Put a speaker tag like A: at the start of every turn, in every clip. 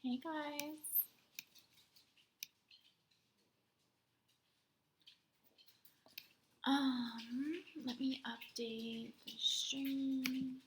A: Hey guys. Let me update the stream.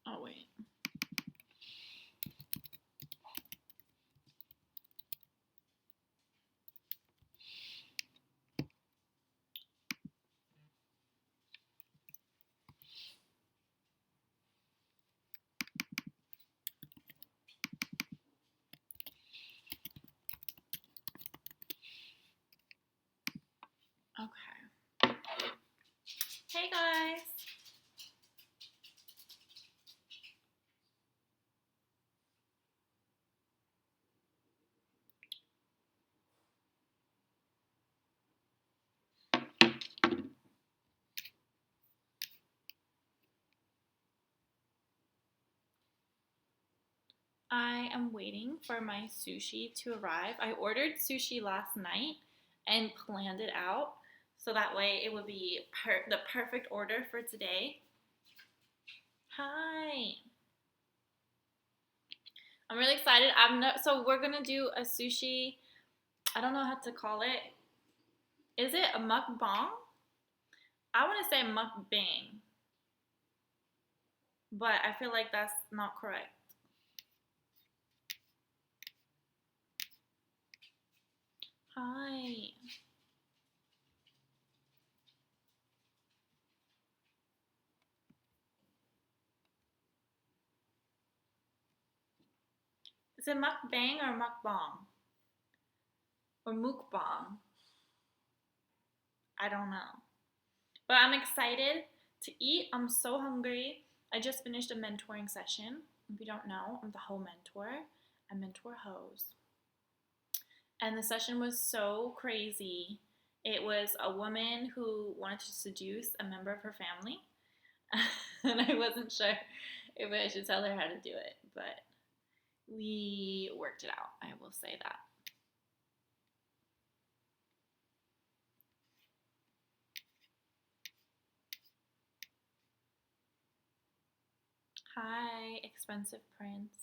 A: Oh wait. Okay. Hey guys. I am waiting for my sushi to arrive. I ordered sushi last night and planned it out so that way it would be the perfect order for today. Hi. I'm really excited. So we're gonna do a sushi. I don't know how to call it. Is it a mukbang? I want to say mukbang, but I feel like that's not correct. Hi. Is it mukbang or mukbang? Or mukbang? I don't know. But I'm excited to eat. I'm so hungry. I just finished a mentoring session. If you don't know, I'm the hoe mentor. I mentor hoes. And the session was so crazy. It was a woman who wanted to seduce a member of her family. And I wasn't sure if I should tell her how to do it, but we worked it out. I will say that. Hi, Expensive Prince,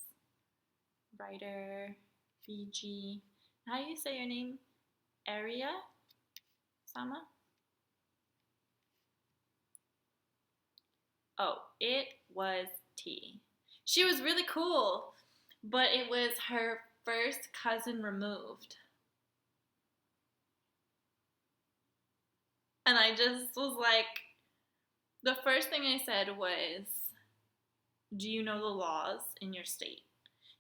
A: writer, BG. How do you say your name? Aria? Sama? Oh, it was tea. She was really cool, but it was her first cousin removed. And I just was like, the first thing I said was, do you know the laws in your state?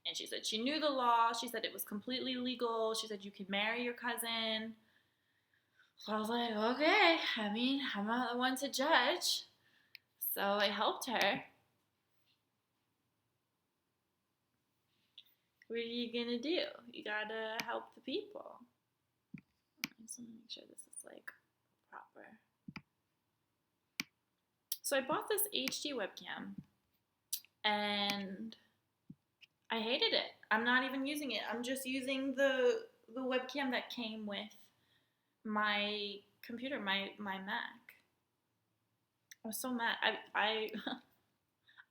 A: And she said she knew the law. She said it was completely legal. She said you could marry your cousin. So I was like, okay. I mean, I'm not the one to judge. So I helped her. What are you gonna do? You gotta help the people. I just want to make sure this is like proper. So I bought this HD webcam and I hated it. I'm not even using it. I'm just using the webcam that came with my computer, my Mac. I was so mad. I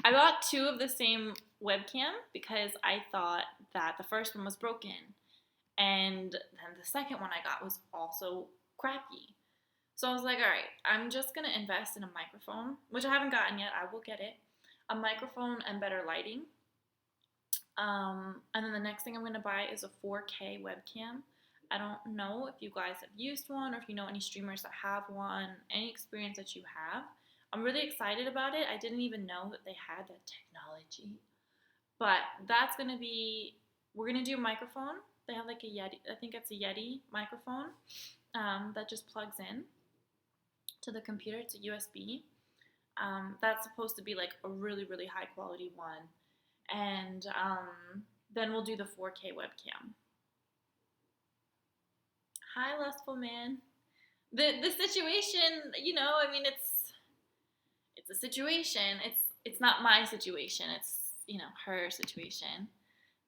A: I bought two of the same webcam because I thought that the first one was broken. And then the second one I got was also crappy. So I was like, all right, I'm just going to invest in a microphone, which I haven't gotten yet. I will get it. A microphone and better lighting. And then the next thing I'm going to buy is a 4K webcam. I don't know if you guys have used one or if you know any streamers that have one, any experience that you have. I'm really excited about it. I didn't even know that they had that technology. But that's going to be, we're going to do a microphone. They have like a Yeti, I think it's a Yeti microphone that just plugs in to the computer. It's a USB. That's supposed to be like a really, really high quality one. And then we'll do the 4K webcam. Hi, lustful man. The situation, you know, I mean, it's a situation. It's not my situation. It's, you know, her situation.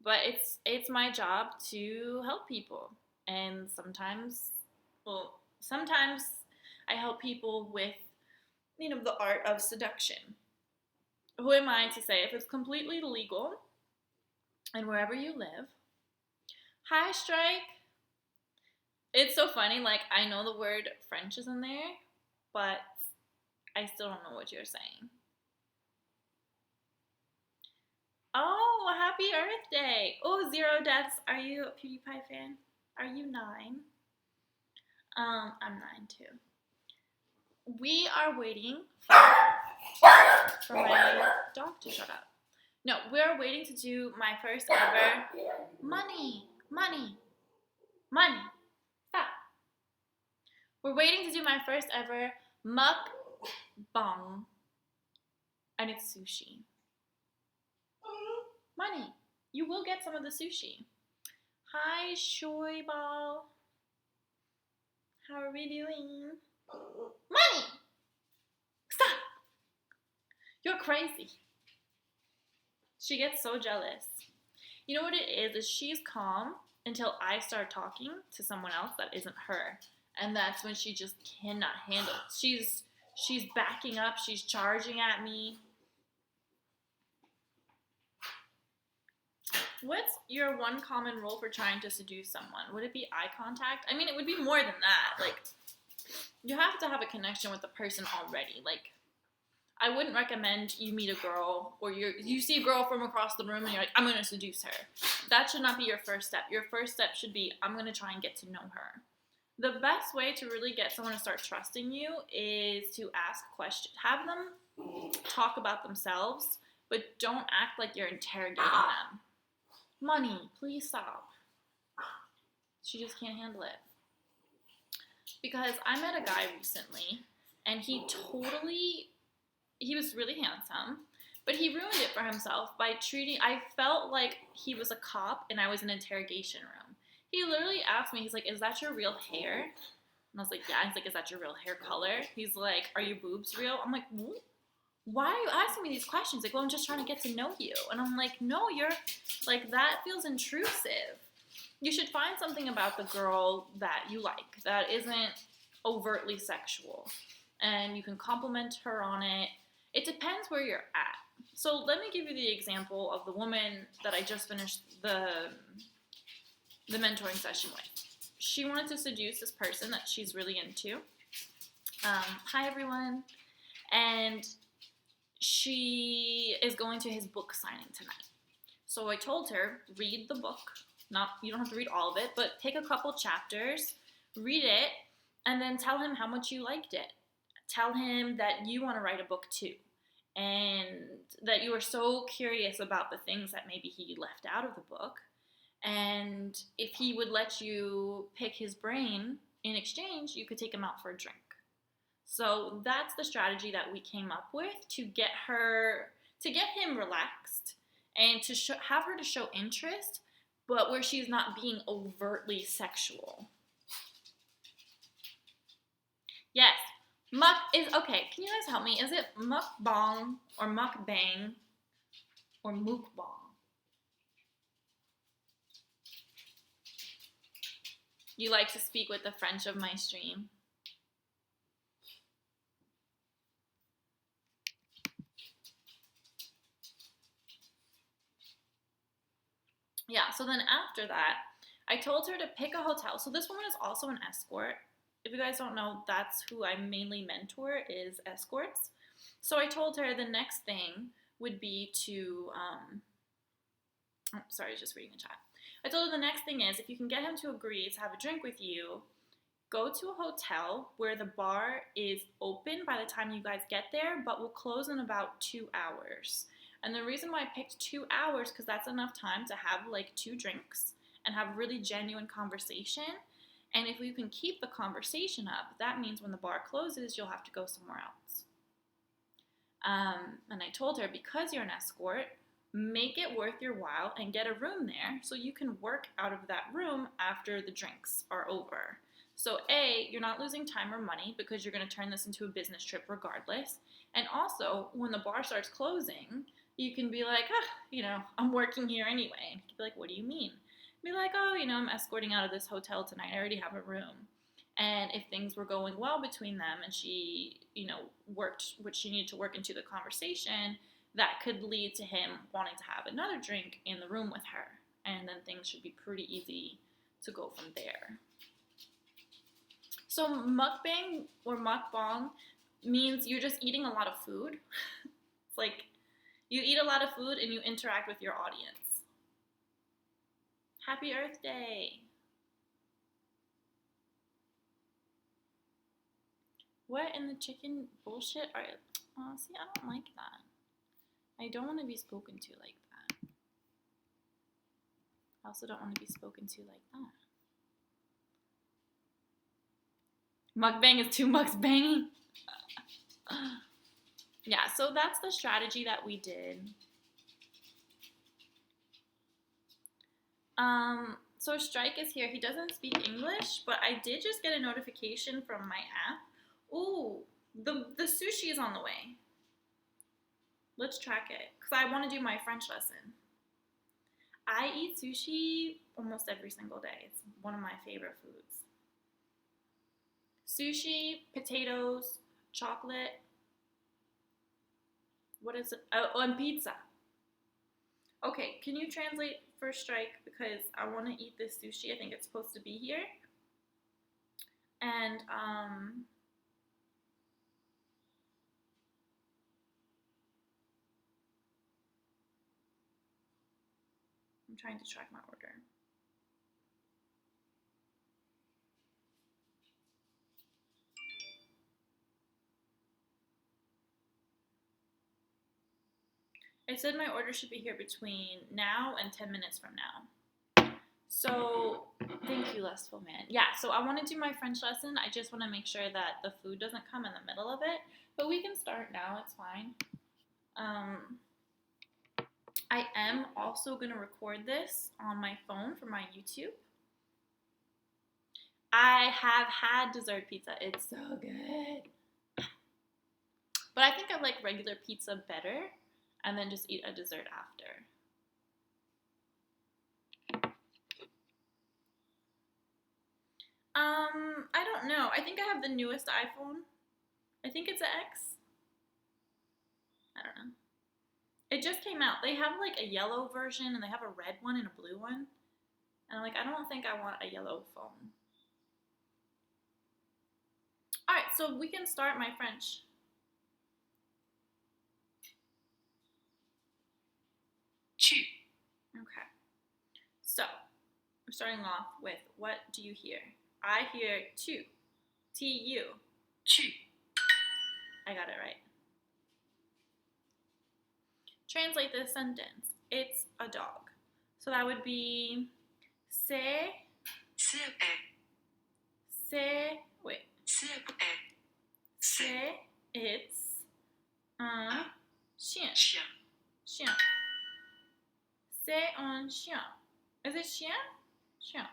A: But it's my job to help people. And sometimes I help people with, you know, the art of seduction. Who am I to say if it's completely legal and wherever you live? Hi, Strike. It's so funny, like, I know the word French is in there, but I still don't know what you're saying. Oh, happy Earth Day. Oh, 0 deaths. Are you a PewDiePie fan? Are you 9? I'm 9 too. We are waiting for my dog to shut up. No, we're waiting to do my first ever money. Stop. We're waiting to do my first ever mukbang, and it's sushi. Money. You will get some of the sushi. Hi, Shoy Ball. How are we doing? Money. Stop. You're crazy. She gets so jealous. You know what it is she's calm until I start talking to someone else that isn't her. And that's when she just cannot handle it. She's backing up. She's charging at me. What's your one common rule for trying to seduce someone? Would it be eye contact? I mean, it would be more than that. Like, you have to have a connection with the person already. Like, I wouldn't recommend you meet a girl or you see a girl from across the room and you're like, I'm going to seduce her. That should not be your first step. Your first step should be, I'm going to try and get to know her. The best way to really get someone to start trusting you is to ask questions. Have them talk about themselves, but don't act like you're interrogating them. Money, please stop. She just can't handle it. Because I met a guy recently, and he was really handsome, but he ruined it for himself by I felt like he was a cop and I was in an interrogation room. He literally asked me, he's like, is that your real hair? And I was like, yeah. He's like, is that your real hair color? He's like, are your boobs real? I'm like, what? Why are you asking me these questions? Like, well, I'm just trying to get to know you. And I'm like, no, you're, like, that feels intrusive. You should find something about the girl that you like that isn't overtly sexual. And you can compliment her on it. It depends where you're at. So let me give you the example of the woman that I just finished the mentoring session with. She wanted to seduce this person that she's really into. Hi, everyone. And she is going to his book signing tonight. So I told her, read the book. You don't have to read all of it, but pick a couple chapters, read it, and then tell him how much you liked it. Tell him that you want to write a book too, and that you are so curious about the things that maybe he left out of the book. And if he would let you pick his brain in exchange, you could take him out for a drink. So that's the strategy that we came up with to get him relaxed and to have her to show interest, but where she's not being overtly sexual. Yes, okay, can you guys help me? Is it mukbang or mukbang or mukbang? You like to speak with the French of my stream. Yeah, so then after that, I told her to pick a hotel. So this woman is also an escort. If you guys don't know, that's who I mainly mentor, is escorts. So I told her the next thing would be to, sorry, just reading the chat. I told her the next thing is, if you can get him to agree to have a drink with you, go to a hotel where the bar is open by the time you guys get there, but will close in about 2 hours. And the reason why I picked 2 hours, because that's enough time to have like 2 drinks and have really genuine conversation. And if you can keep the conversation up, that means when the bar closes, you'll have to go somewhere else. And I told her, because you're an escort, make it worth your while and get a room there so you can work out of that room after the drinks are over. So A, you're not losing time or money because you're going to turn this into a business trip regardless. And also, when the bar starts closing, you can be like, I'm working here anyway. And he'd be like, what do you mean? Be like, I'm escorting out of this hotel tonight. I already have a room. And if things were going well between them and she, worked what she needed to work into the conversation, that could lead to him wanting to have another drink in the room with her. And then things should be pretty easy to go from there. So mukbang or mukbang means you're just eating a lot of food. It's like you eat a lot of food and you interact with your audience. Happy Earth Day! What in the chicken bullshit are you? Oh, see, I don't like that. I don't want to be spoken to like that. I also don't want to be spoken to like that. Mukbang is too mukbang. Yeah, so that's the strategy that we did. So Strike is here. He doesn't speak English, but I did just get a notification from my app. Ooh, the sushi is on the way. Let's track it, because I want to do my French lesson. I eat sushi almost every single day. It's one of my favorite foods. Sushi, potatoes, chocolate. What is it? Oh, and pizza. Okay, can you translate for Strike? Because I want to eat this sushi. I think it's supposed to be here. And, I'm trying to track my order. It said my order should be here between now and 10 minutes from now. So, thank you, Lustful Man. Yeah, so I want to do my French lesson. I just want to make sure that the food doesn't come in the middle of it. But we can start now. It's fine. I am also going to record this on my phone for my YouTube. I have had dessert pizza. It's so good. But I think I like regular pizza better, and then just eat a dessert after. I don't know. I think I have the newest iPhone. I think it's an X. I don't know. It just came out. They have like a yellow version and they have a red one and a blue one. And I'm like, I don't think I want a yellow phone. Alright, so we can start my French.
B: Tu.
A: Okay. So, we're starting off with, what do you hear? I hear tu. T-U.
B: Tu.
A: I got it right. Translate this sentence. It's a dog. So that would be c'est it's un chien. Chien. C'est un chien. Is it chien? Chien.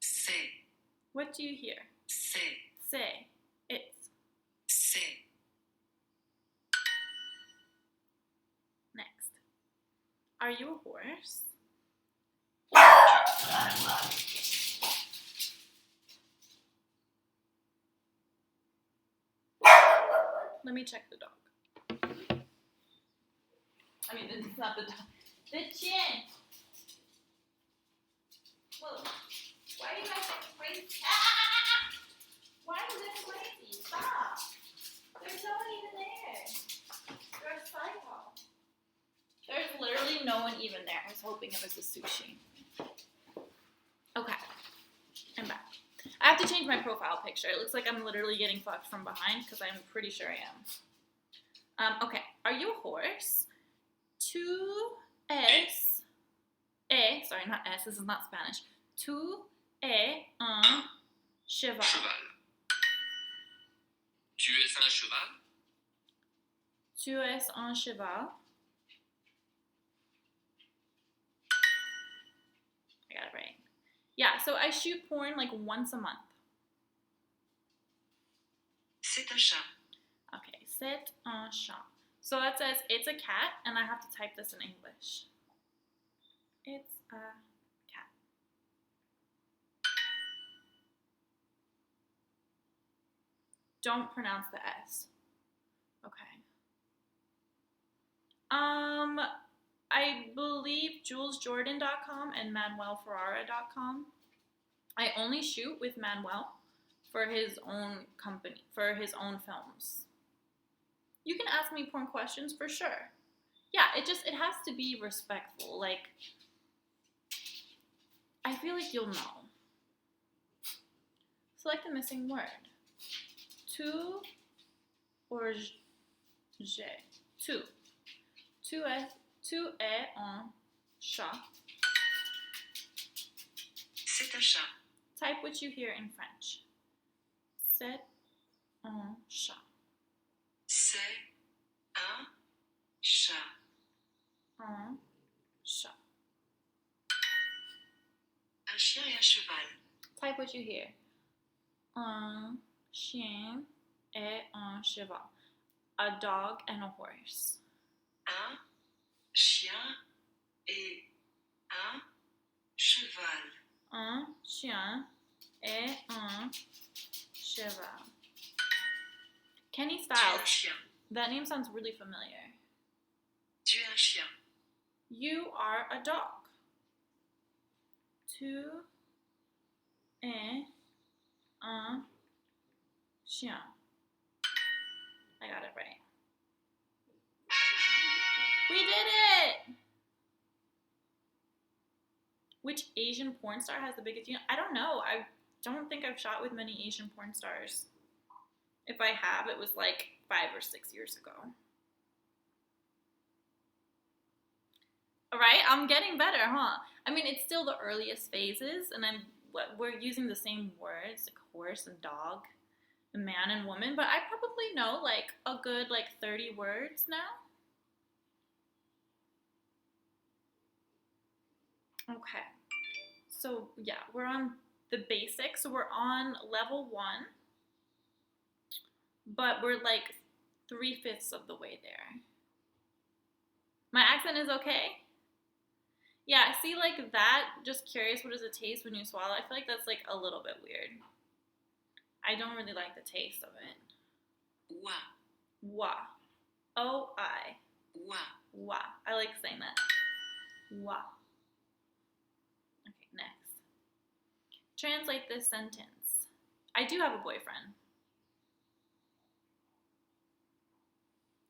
B: C'est.
A: What do you hear? C'est. It's.
B: C'est.
A: Next. Are you a horse? Let me check the dog. I mean, it's not the dog. The chin. Whoa. Why are you guys so crazy? Ah! Why is it crazy? Stop. There's no one even there. You're a psycho. There's literally no one even there. I was hoping it was a sushi. Okay. I'm back. I I have to change my profile picture. It looks like I'm literally getting fucked from behind because I'm pretty sure I am. Okay. Are you a horse? Tu es... Sorry, not S. This is not Spanish. Tu es un cheval.
C: Cheval. Tu es un cheval?
A: Tu es un cheval. I got it right. Yeah, so I shoot porn like once a month.
B: C'est un chat.
A: Okay, c'est un chat. So that says it's a cat, and I have to type this in English. It's a cat. Don't pronounce the S. Okay. I believe JulesJordan.com and ManuelFerrara.com. I only shoot with Manuel for his own company, for his own films. You can ask me porn questions for sure. Yeah, it has to be respectful. Like, I feel like you'll know. Select the missing word. Tu or je. Tu. Tu es un chat.
B: C'est un chat.
A: Type what you hear in French. C'est un chat.
B: C'est un chat.
A: Un chat.
B: Un chien et un cheval.
A: Type what you hear. Un chien et un cheval. A dog and a horse.
B: Un chien et un cheval.
A: Un chien et un cheval. Kenny
B: Tu es un
A: Styles.
B: chien.
A: That name sounds really familiar.
B: Tu es un chien.
A: You are a dog. Tu es un chien. I got it right. We did it! Which Asian porn star has the biggest... I don't know. I don't think I've shot with many Asian porn stars. If I have, it was like 5 or 6 years ago. All right, I'm getting better, huh? I mean, it's still the earliest phases, and we're using the same words, like horse and dog, and man and woman, but I probably know like a good 30 words now. Okay, so yeah, we're on the basics. So we're on level 1, but we're like 3/5 of the way there. My accent is okay? Yeah, see, like that, just curious, what does it taste when you swallow? I feel like that's like a little bit weird. I don't really like the taste of it.
B: Wa.
A: Wa. O-I.
B: Wa.
A: Wa. I like saying that. Wa. Okay, next. Translate this sentence. I do have a boyfriend.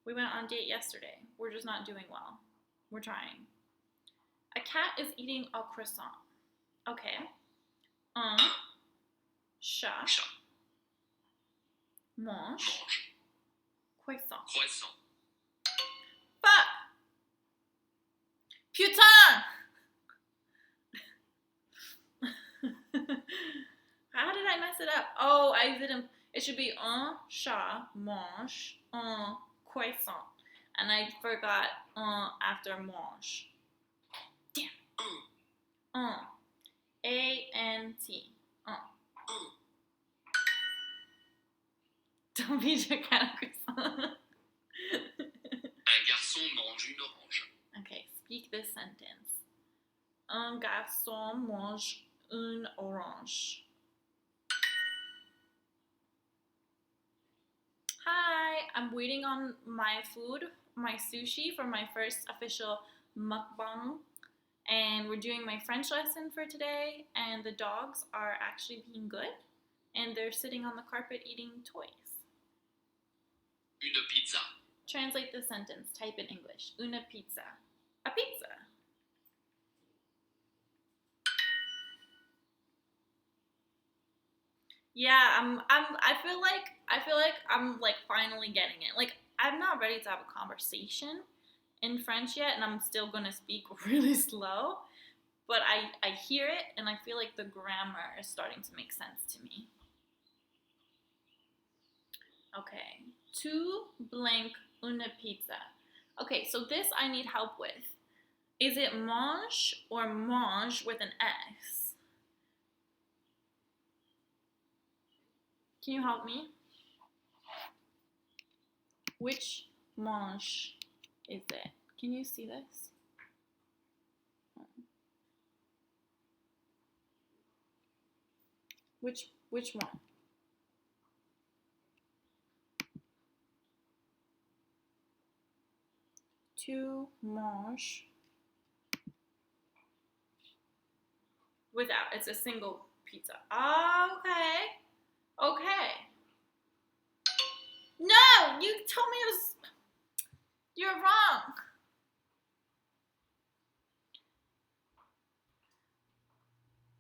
A: We went on a date yesterday. We're just not doing well. We're trying. A cat is eating a croissant. Okay. Un chat
C: Chat.
A: mange
C: Mange.
A: croissant.
C: Croissant.
A: Fuck! Putain! How did I mess it up? Oh, I didn't. It should be un chat mange un croissant. And I forgot after mange. Damn.
B: Un.
A: A-N-T.
B: Un.
A: Don't be your cat a croissant.
C: Un garçon mange une orange.
A: Okay, speak this sentence. Un garçon mange une orange. Hi, I'm waiting on my food, my sushi, for my first official mukbang. And we're doing my French lesson for today, and the dogs are actually being good, and they're sitting on the carpet eating toys.
C: Une pizza.
A: Translate the sentence. Type in English. Una pizza. A pizza. Yeah, I feel like I'm like finally getting it. Like I'm not ready to have a conversation in French yet, and I'm still gonna speak really slow. But I hear it, and I feel like the grammar is starting to make sense to me. Okay, tu blank une pizza. Okay, so this I need help with. Is it mange or mange with an S? Can you help me? Which mange is it? Can you see this? Which one? Tu manges without. It's a single pizza. Okay. Okay. No, you told me it was. You're wrong.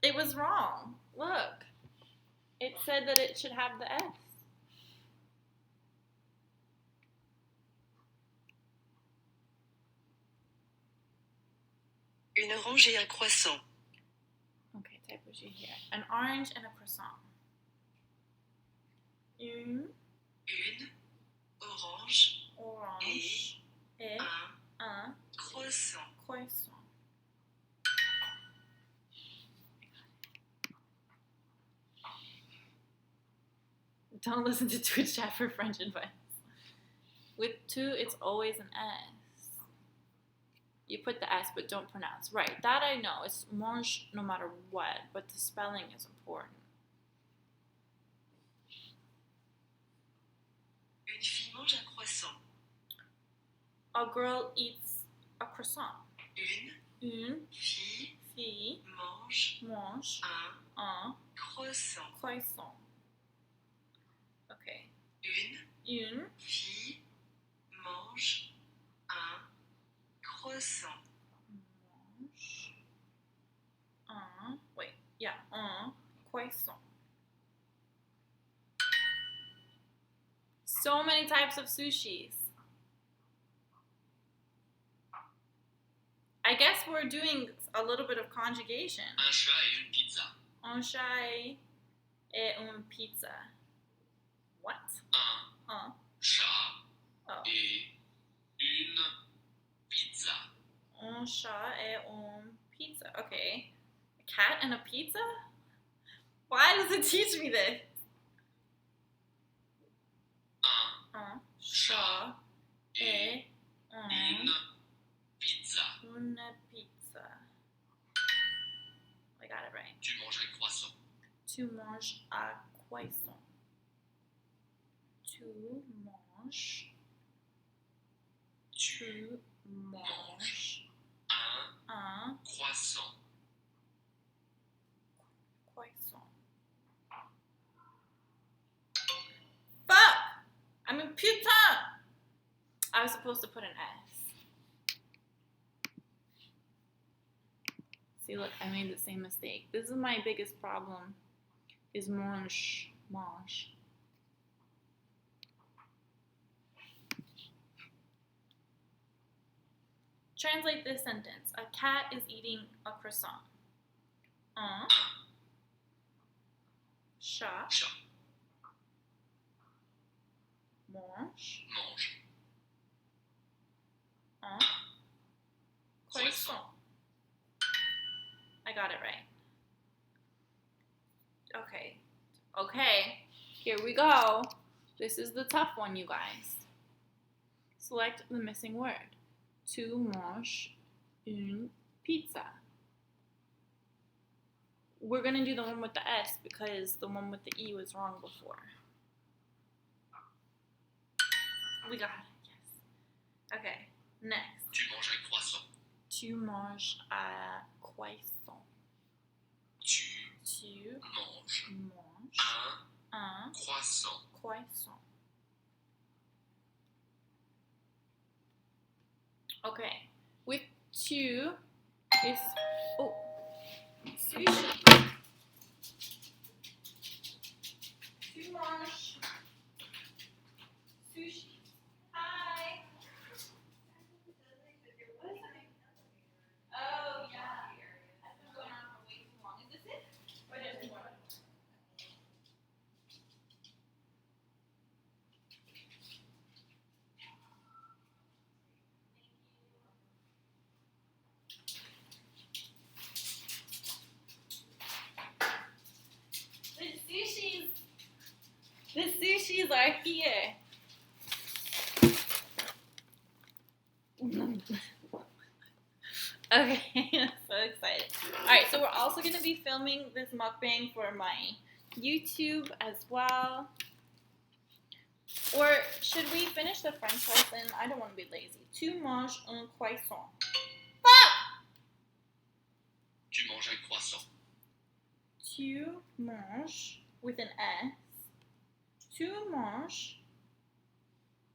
A: It was wrong. Look. It said that it should have the S.
B: Une orange et un croissant.
A: Okay, type what you hear. An orange and a croissant. Une
B: orange
A: et un
B: croissant.
A: croissant. Don't listen to Twitch chat for French advice. With two, it's always an S. You put the S, but don't pronounce. Right, that I know. It's mange no matter what, but the spelling is important.
B: Une fille mange un croissant.
A: A girl eats a croissant.
B: Une
A: fille
B: mange
A: un
B: croissant.
A: croissant. Okay.
B: Une fille mange un croissant.
A: Mange un croissant. So many types of sushis. I guess we're doing a little bit of conjugation.
C: Un chat et une pizza.
A: Un chat et une pizza. What?
C: Un chat
A: Oh.
C: et une pizza.
A: Un chat et une pizza. Okay. A cat and a pizza? Why does it teach me this?
C: Un
A: Chat et
C: une pizza.
A: une pizza. I got it right.
C: Tu manges un croissant.
A: Tu manges un croissant. Tu manges un
C: Croissant.
A: croissant. Fuck! I mean, putain! I was supposed to put an S. See, look, I made the same mistake. This is my biggest problem, is mange. Translate this sentence. A cat is eating a croissant. Un chat mange un croissant. I got it right. Okay, here we go. This is the tough one, you guys. Select the missing word. Tu manges une pizza. We're gonna do the one with the S because the one with the E was wrong before. We got it, yes. Okay, next.
C: Tu manges un croissant.
A: Tu manges un croissant.
C: Tu manges
A: un
C: croissant.
A: croissant. Okay, with two is sushi. mange sushi. Hi. Oh, yeah. That's been going on for way too long. Is this it? Or there's more? The sushis are here. Okay, I'm so excited. Alright, so we're also going to be filming this mukbang for my YouTube as well. Or should we finish the french fries then? I don't want to be lazy. Tu manges un croissant. Fuck!
C: Tu manges un croissant.
A: Tu manges with an S. Tu manges.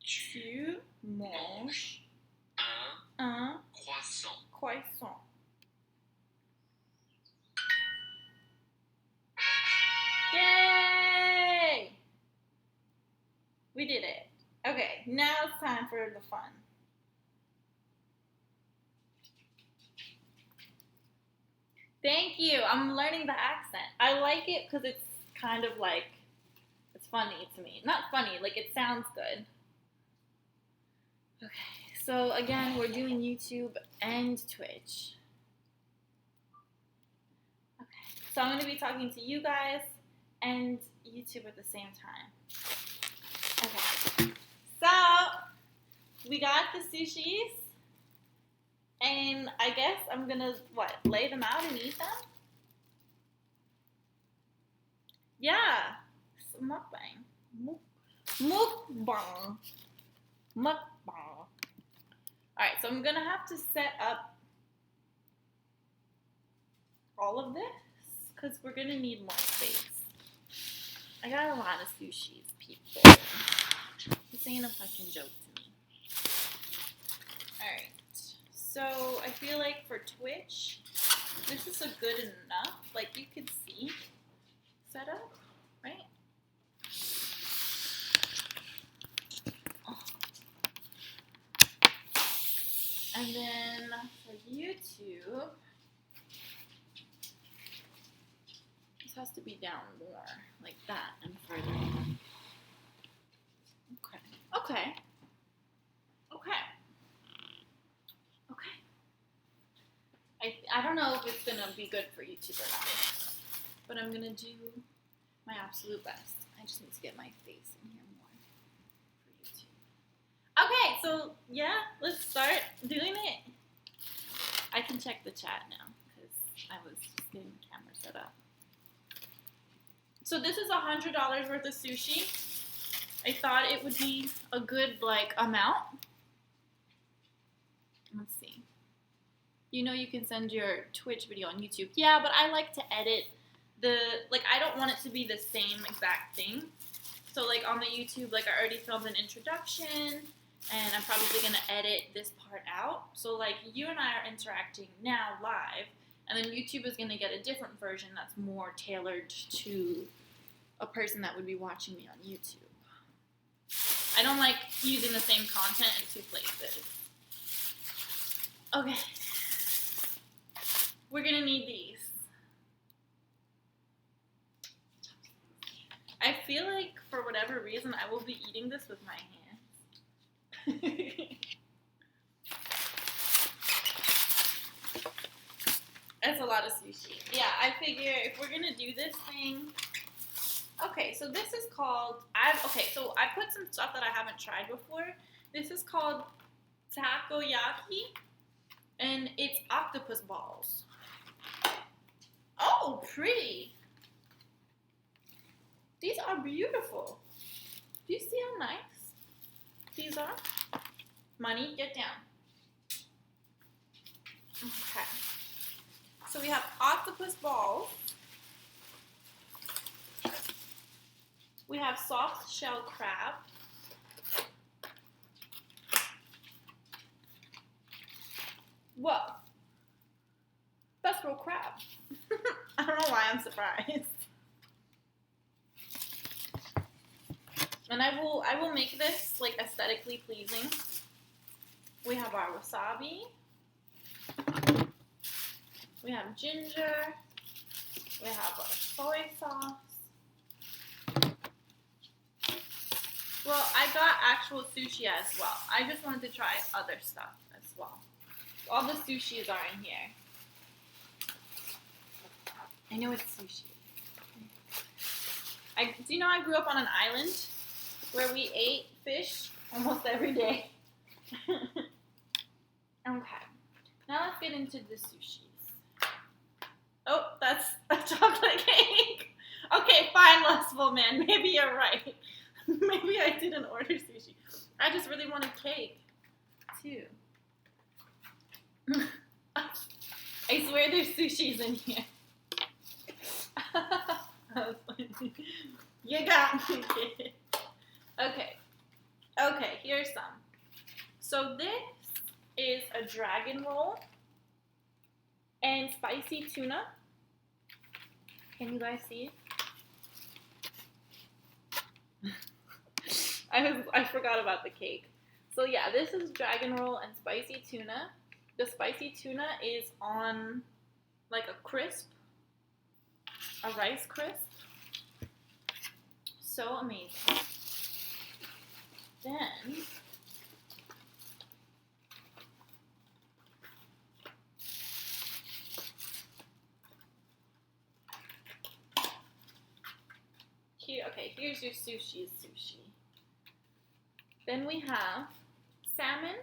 A: Tu manges un
C: Croissant.
A: croissant. Yay! We did it. Okay, now it's time for the fun. Thank you. I'm learning the accent. I like it because it's kind of like, it's funny to me. Not funny, like it sounds good. Okay, so again, we're doing YouTube and Twitch. Okay, so I'm going to be talking to you guys and YouTube at the same time. Okay, so we got the sushis. And I guess I'm gonna, lay them out and eat them? Yeah. It's mukbang. Mukbang. Mukbang. Alright, so I'm gonna have to set up all of this because we're gonna need more space. I got a lot of sushis, people. This ain't a fucking joke to me. Alright. So I feel like for Twitch, this is a good enough, like you could see, setup, right? And then for YouTube, this has to be down more, like that, and further. Okay. I don't know if it's gonna be good for YouTube or not, but I'm gonna do my absolute best. I just need to get my face in here more for YouTube. Okay, so yeah, let's start doing it. I can check the chat now because I was just getting the camera set up. So this is $100 worth of sushi. I thought it would be a good amount. Let's see. You know you can send your Twitch video on YouTube. Yeah, but I like to edit I don't want it to be the same exact thing. So on the YouTube, I already filmed an introduction, and I'm probably going to edit this part out. So you and I are interacting now live, and then YouTube is going to get a different version that's more tailored to a person that would be watching me on YouTube. I don't like using the same content in two places. Okay. We're gonna need these. I feel like for whatever reason I will be eating this with my hands. That's a lot of sushi. Yeah, I figure if we're gonna do this thing. Okay, so this is called so I put some stuff that I haven't tried before. This is called takoyaki, and it's octopus balls. Oh, pretty. These are beautiful. Do you see how nice these are? Money, get down. Okay. So we have octopus balls. We have soft shell crab. Whoa. That's real crab. I don't know why I'm surprised. And I will make this like aesthetically pleasing. We have our wasabi. We have ginger. We have our soy sauce. Well, I got actual sushi as well. I just wanted to try other stuff as well. All the sushis are in here. I know it's sushi. Do you know I grew up on an island where we ate fish almost every day? Okay. Now let's get into the sushis. Oh, that's a chocolate cake. Okay, fine, Lustful Man. Maybe you're right. Maybe I didn't order sushi. I just really wanted cake, too. I swear there's sushis in here. That was funny. You got me, kid. Okay, here's some. So this is a dragon roll and spicy tuna. Can you guys see it? I forgot about the cake. So yeah, this is dragon roll and spicy tuna. The spicy tuna is on like a crisp, a rice crisp. So amazing. Then here's your sushi. Then we have salmon,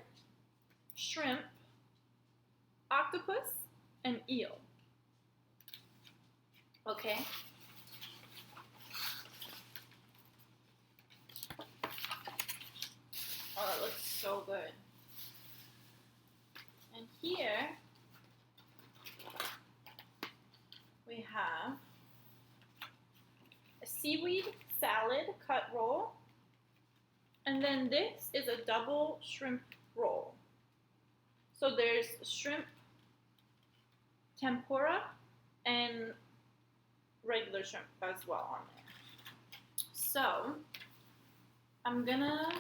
A: shrimp, octopus, and eel. Okay. Oh, that looks so good. And here we have a seaweed salad cut roll. And then this is a double shrimp roll. So there's shrimp tempura and regular shrimp as well on there. So I'm gonna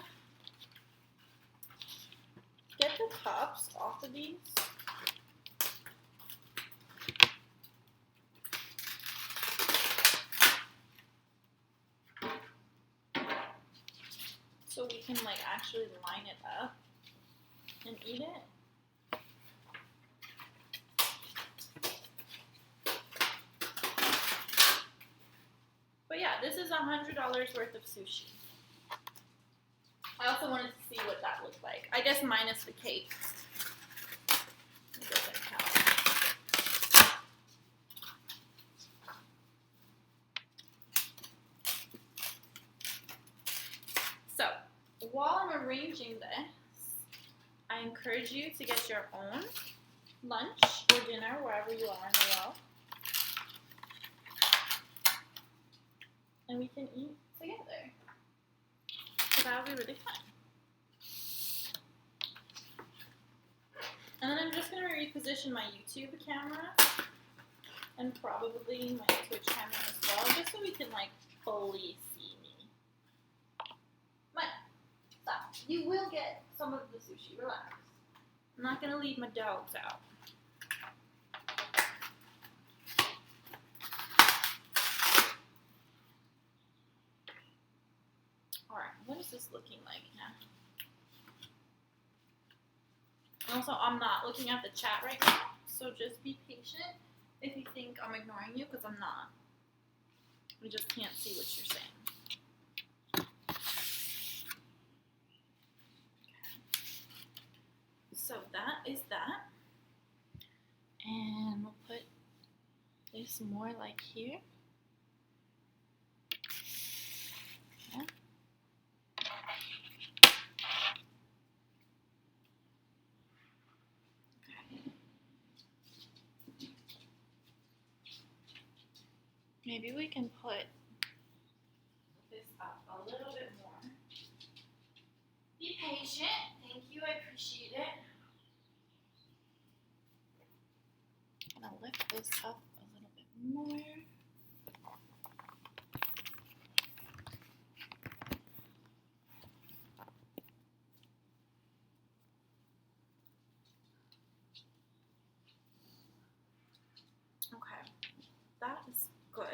A: get the tops off of these. So we can like actually line it up and eat it. But yeah, this is $100 worth of sushi. I also wanted to see what that looked like. I guess minus the cake. It doesn't count. So, while I'm arranging this, I encourage you to get your own lunch or dinner wherever you are in the world. And we can eat together. So that'll be really fun. And then I'm just going to reposition my YouTube camera and probably my Twitch camera as well, just so we can like fully see me. But stop. You will get some of the sushi. Relax. I'm not going to leave my dogs out. Alright, what is this looking like now? Also, I'm not looking at the chat right now, so just be patient if you think I'm ignoring you, because I'm not. We just can't see what you're saying. Okay. So that is that. And we'll put this more like here. Okay. Maybe we can put this up a little bit more. Be patient. Thank you. I appreciate it. I'm going to lift this up a little bit more.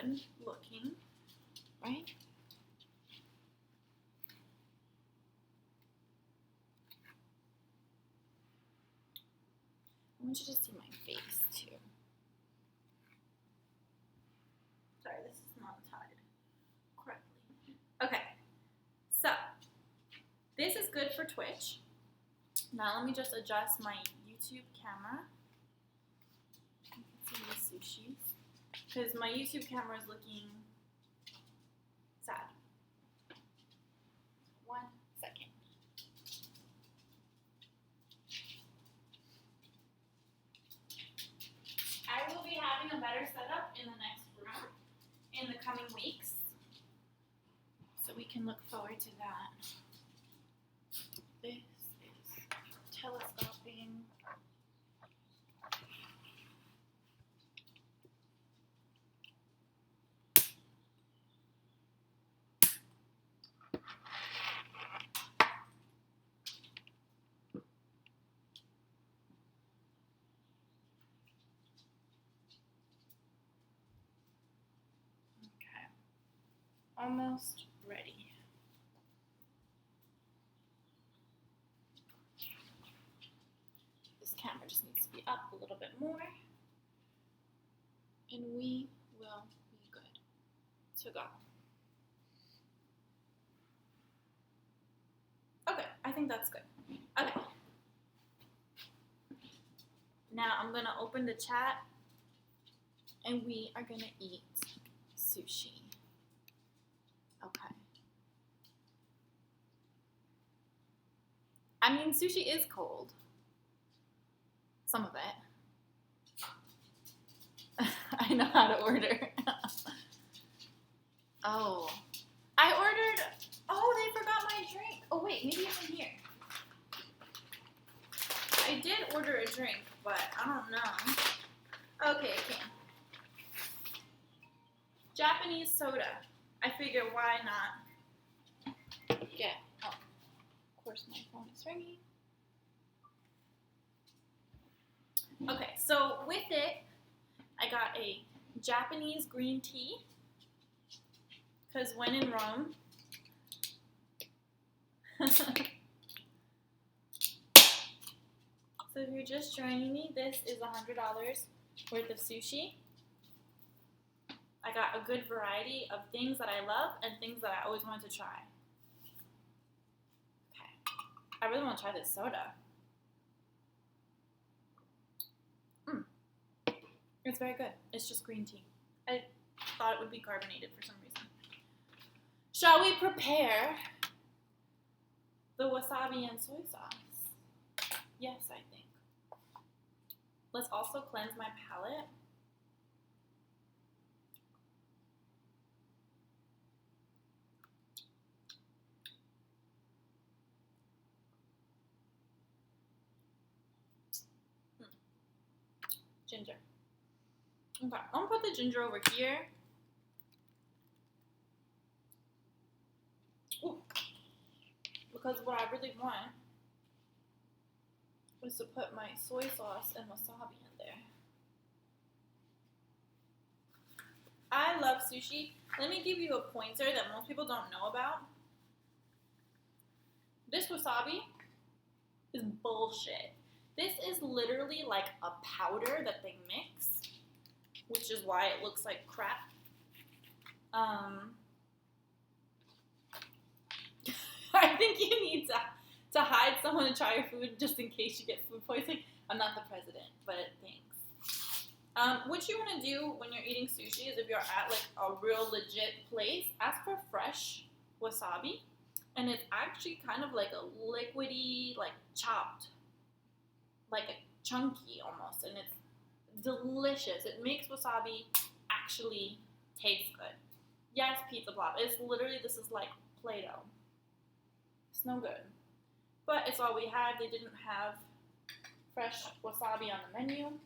A: good looking, right? I want you to see my face too. Sorry, this is not tied correctly. Okay, so this is good for Twitch. Now let me just adjust my YouTube camera. You can see the sushis. Because my YouTube camera is looking sad. 1 second. I will be having a better setup in the next room in the coming weeks. So we can look forward to that. This is telescoping. Okay. Almost ready. Camera just needs to be up a little bit more, and we will be good to go. Okay, I think that's good. Okay. Now I'm gonna open the chat, and we are gonna eat sushi. Okay. I mean, sushi is cold. Some of it. I know how to order. Oh. I ordered... Oh, they forgot my drink. Oh, wait. Maybe it's in here. I did order a drink, but I don't know. Okay, I can. Japanese soda. I figure why not get... Oh. Of course, my phone is ringing. Okay, so with it, I got a Japanese green tea, because when in Rome, so if you're just joining me, this is $100 worth of sushi. I got a good variety of things that I love and things that I always wanted to try. Okay, I really want to try this soda. It's very good. It's just green tea. I thought it would be carbonated for some reason. Shall we prepare the wasabi and soy sauce? Yes, I think. Let's also cleanse my palate. Ginger. Okay, I'm gonna put the ginger over here. Ooh. Because what I really want is to put my soy sauce and wasabi in there. I love sushi. Let me give you a pointer that most people don't know about. This wasabi is bullshit. This is literally like a powder that they mix, which is why it looks like crap. I think you need to hide someone to try your food just in case you get food poisoning. I'm not the president, but thanks. What you want to do when you're eating sushi is if you're at like a real legit place, ask for fresh wasabi. And it's actually kind of like a liquidy, like chopped, like a chunky almost. And it's delicious. It makes wasabi actually taste good. Yes, pizza blob. It's literally, this is like Play-Doh. It's no good. But it's all we had. They didn't have fresh wasabi on the menu.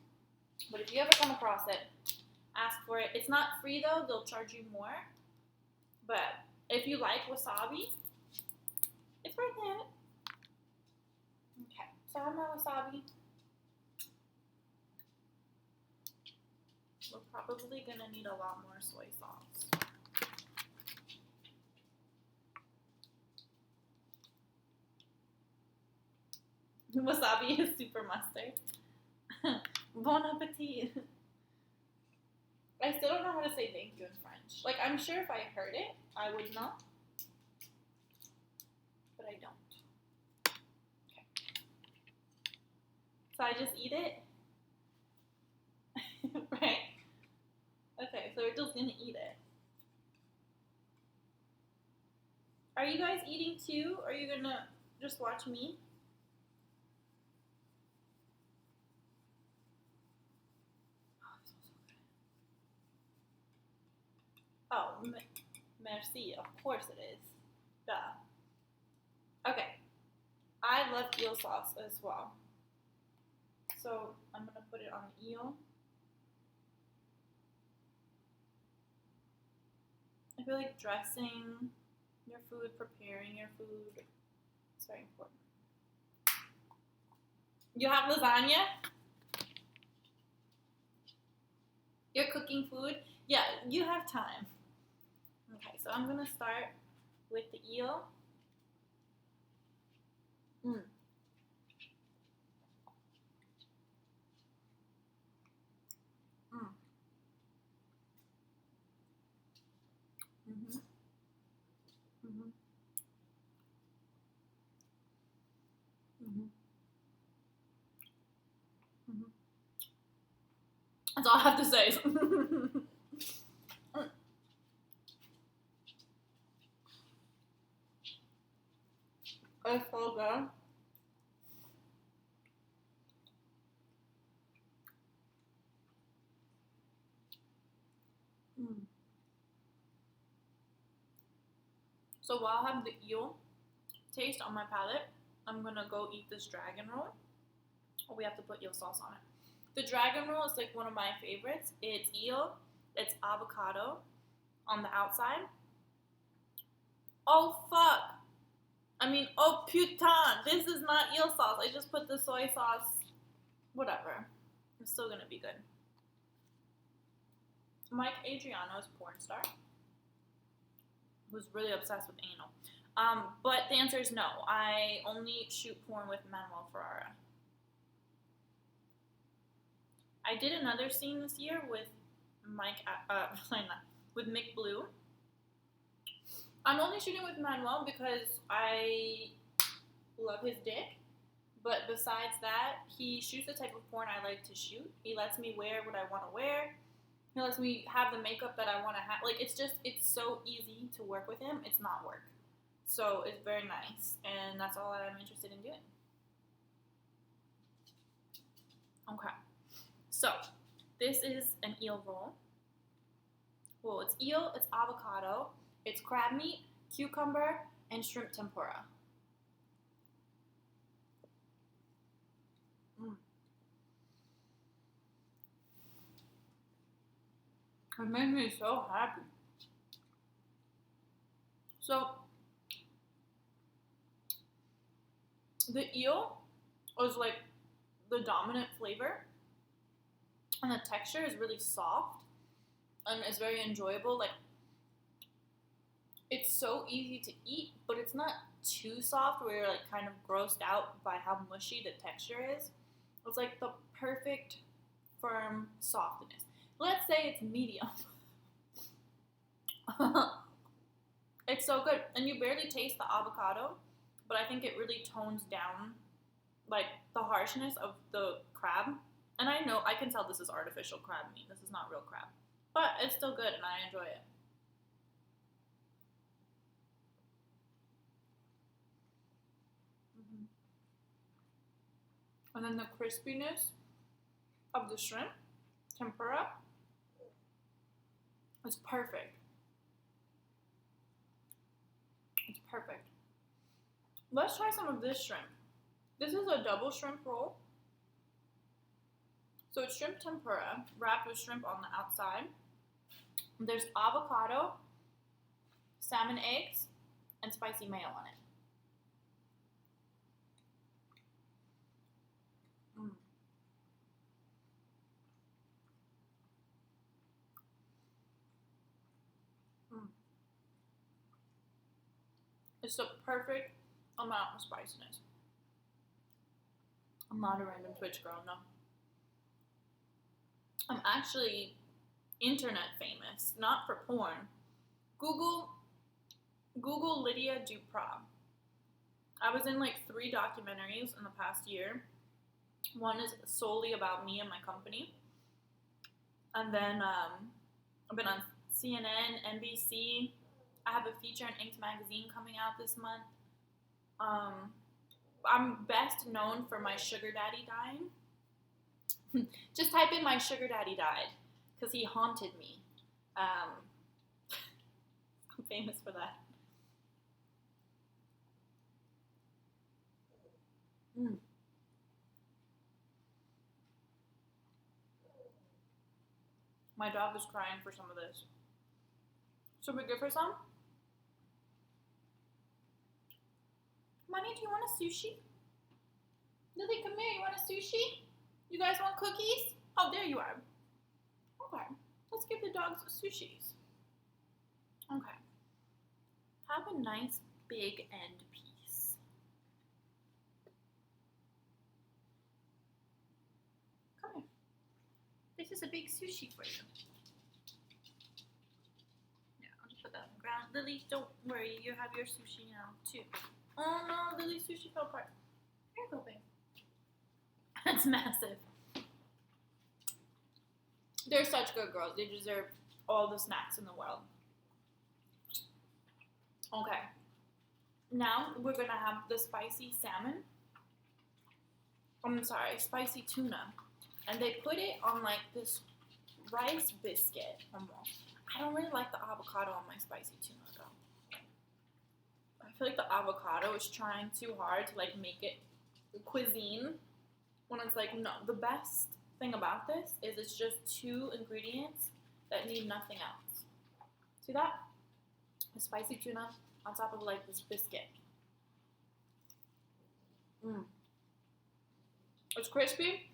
A: But if you ever come across it, ask for it. It's not free though. They'll charge you more. But if you like wasabi, it's worth it. Okay, so I have my wasabi. We're probably gonna need a lot more soy sauce. Wasabi is super mustard. Bon appetit. I still don't know how to say thank you in French. Like, I'm sure if I heard it, I would know. But I don't. Okay. So I just eat it? Right? Okay, so we're just gonna eat it. Are you guys eating too? Or are you gonna just watch me? Oh, merci. Of course it is. Duh. Okay. I love eel sauce as well. So I'm going to put it on the eel. I feel like dressing your food, preparing your food, it's very important. You have lasagna? You're cooking food? Yeah, you have time. Okay, so I'm gonna start with the eel. Mm. Mm. Mhm. Mhm. Mhm. Mhm. That's all I have to say. It's so good. Mm. So while I have the eel taste on my palate, I'm gonna go eat this dragon roll. Oh, we have to put eel sauce on it. The dragon roll is like one of my favorites. It's eel, it's avocado on the outside. Oh fuck! I mean, oh putain! This is not eel sauce. I just put the soy sauce. Whatever. It's still gonna be good. Mike Adriano's porn star was really obsessed with anal. But the answer is no. I only shoot porn with Manuel Ferrara. I did another scene this year with with Mick Blue. I'm only shooting with Manuel because I love his dick. But besides that, he shoots the type of porn I like to shoot. He lets me wear what I want to wear. He lets me have the makeup that I want to have. Like, it's so easy to work with him. It's not work. So it's very nice. And that's all that I'm interested in doing. Okay. So this is an eel roll. Well, it's eel, it's avocado, it's crab meat, cucumber, and shrimp tempura. It made me so happy. So, the eel was like the dominant flavor, and the texture is really soft, and it's very enjoyable. Like, it's so easy to eat, but it's not too soft where you're like kind of grossed out by how mushy the texture is. It's like the perfect firm softness. Let's say it's medium. It's so good. And you barely taste the avocado, but I think it really tones down like the harshness of the crab. And I know, I can tell this is artificial crab meat. This is not real crab. But it's still good and I enjoy it. And then the crispiness of the shrimp tempura is perfect. It's perfect. Let's try some of this shrimp. This is a double shrimp roll. So it's shrimp tempura wrapped with shrimp on the outside. There's avocado, salmon eggs, and spicy mayo on it. It's the perfect amount of spiciness. I'm not a random Twitch girl, no. I'm actually internet famous, not for porn. Google Lydia Duprat. I was in like 3 documentaries in the past year. One is solely about me and my company. And then I've been on CNN, NBC. I have a feature in Inked magazine coming out this month. I'm best known for my sugar daddy dying. Just type in "my sugar daddy died" because he haunted me. I'm famous for that. My dog is crying for some of this. Should we give her some? Money, do you want a sushi? Lily, come here. You want a sushi? You guys want cookies? Oh, there you are. Okay. Let's give the dogs sushis. Okay. Have a nice big end piece. Come here. This is a big sushi for you. Yeah, I'll just put that on the ground. Lily, don't worry. You have your sushi now, too. Oh, no. Lily's sushi fell apart. Here you go, babe. That's massive. They're such good girls. They deserve all the snacks in the world. Okay. Now we're gonna have the spicy salmon. I'm sorry, spicy tuna. And they put it on like this rice biscuit almost. I don't really like the avocado on my spicy tuna though. I feel like the avocado is trying too hard to like make it cuisine. When it's like, no, the best thing about this is it's just 2 ingredients that need nothing else. See that? The spicy tuna on top of like this biscuit. It's crispy.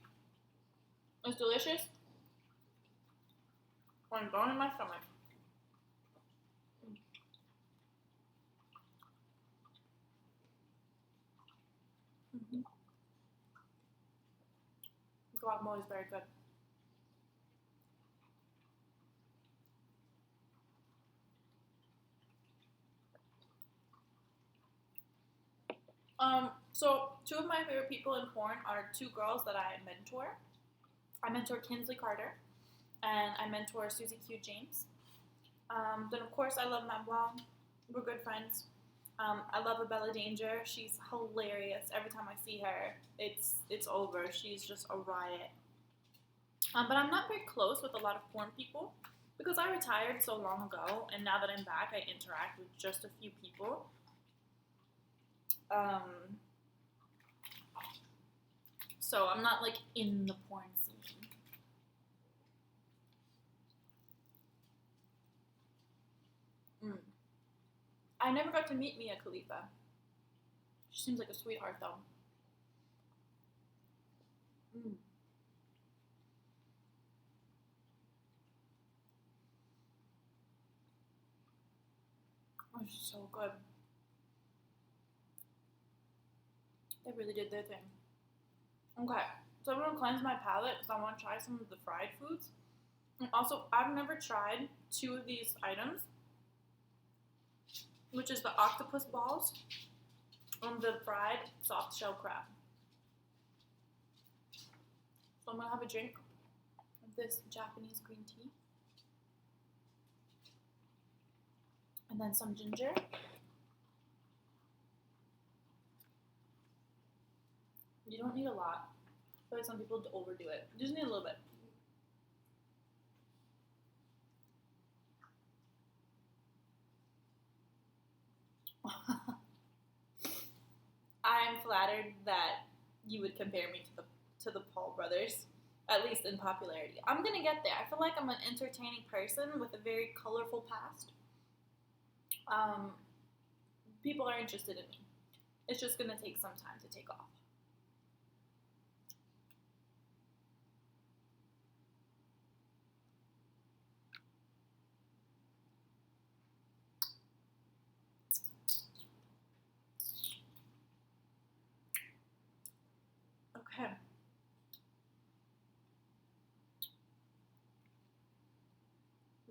A: It's delicious. I'm going in my stomach. Guacamole is very good. So 2 of my favorite people in porn are 2 girls that I mentor. I mentor Kinsley Carter, and I mentor Susie Q James. Then of course I love Manuel. We're good friends. I love Abella Danger. She's hilarious. Every time I see her, it's over. She's just a riot. But I'm not very close with a lot of porn people because I retired so long ago, and now that I'm back, I interact with just a few people. So I'm not like in the porn scene. I never got to meet Mia Khalifa. She seems like a sweetheart though. Oh, she's so good. They really did their thing. Okay, so I'm gonna cleanse my palate because I want to try some of the fried foods. And also, I've never tried 2 of these items, which is the octopus balls and the fried soft shell crab. So I'm gonna have a drink of this Japanese green tea. And then some ginger. You don't need a lot. I feel like some people overdo it. You just need a little bit. I'm flattered that you would compare me to the Paul brothers, at least in popularity. I'm gonna get there. I feel like I'm an entertaining person with a very colorful past. People are interested in me. It's just gonna take some time to take off.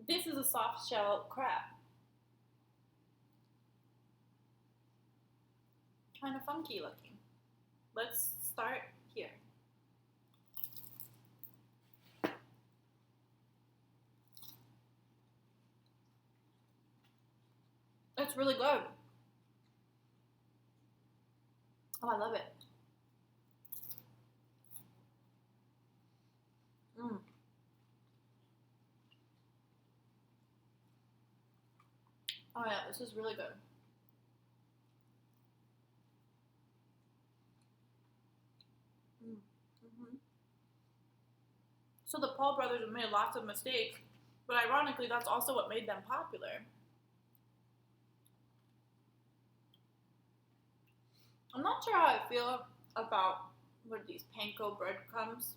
A: This is a soft shell crab. Kind of funky looking. Let's start here. It's really good. Oh, I love it. Oh yeah, this is really good. So the Paul brothers have made lots of mistakes, but ironically, that's also what made them popular. I'm not sure how I feel about what are these panko breadcrumbs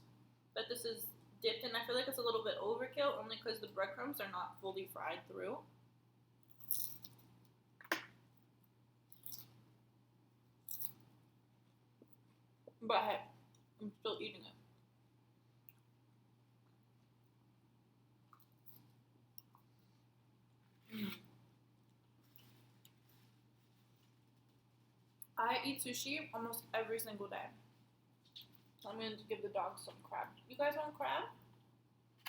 A: that this is dipped in. I feel like it's a little bit overkill only because the breadcrumbs are not fully fried through. But hey, I'm still eating it. I eat sushi almost every single day. So I'm going to give the dogs some crab. You guys want crab?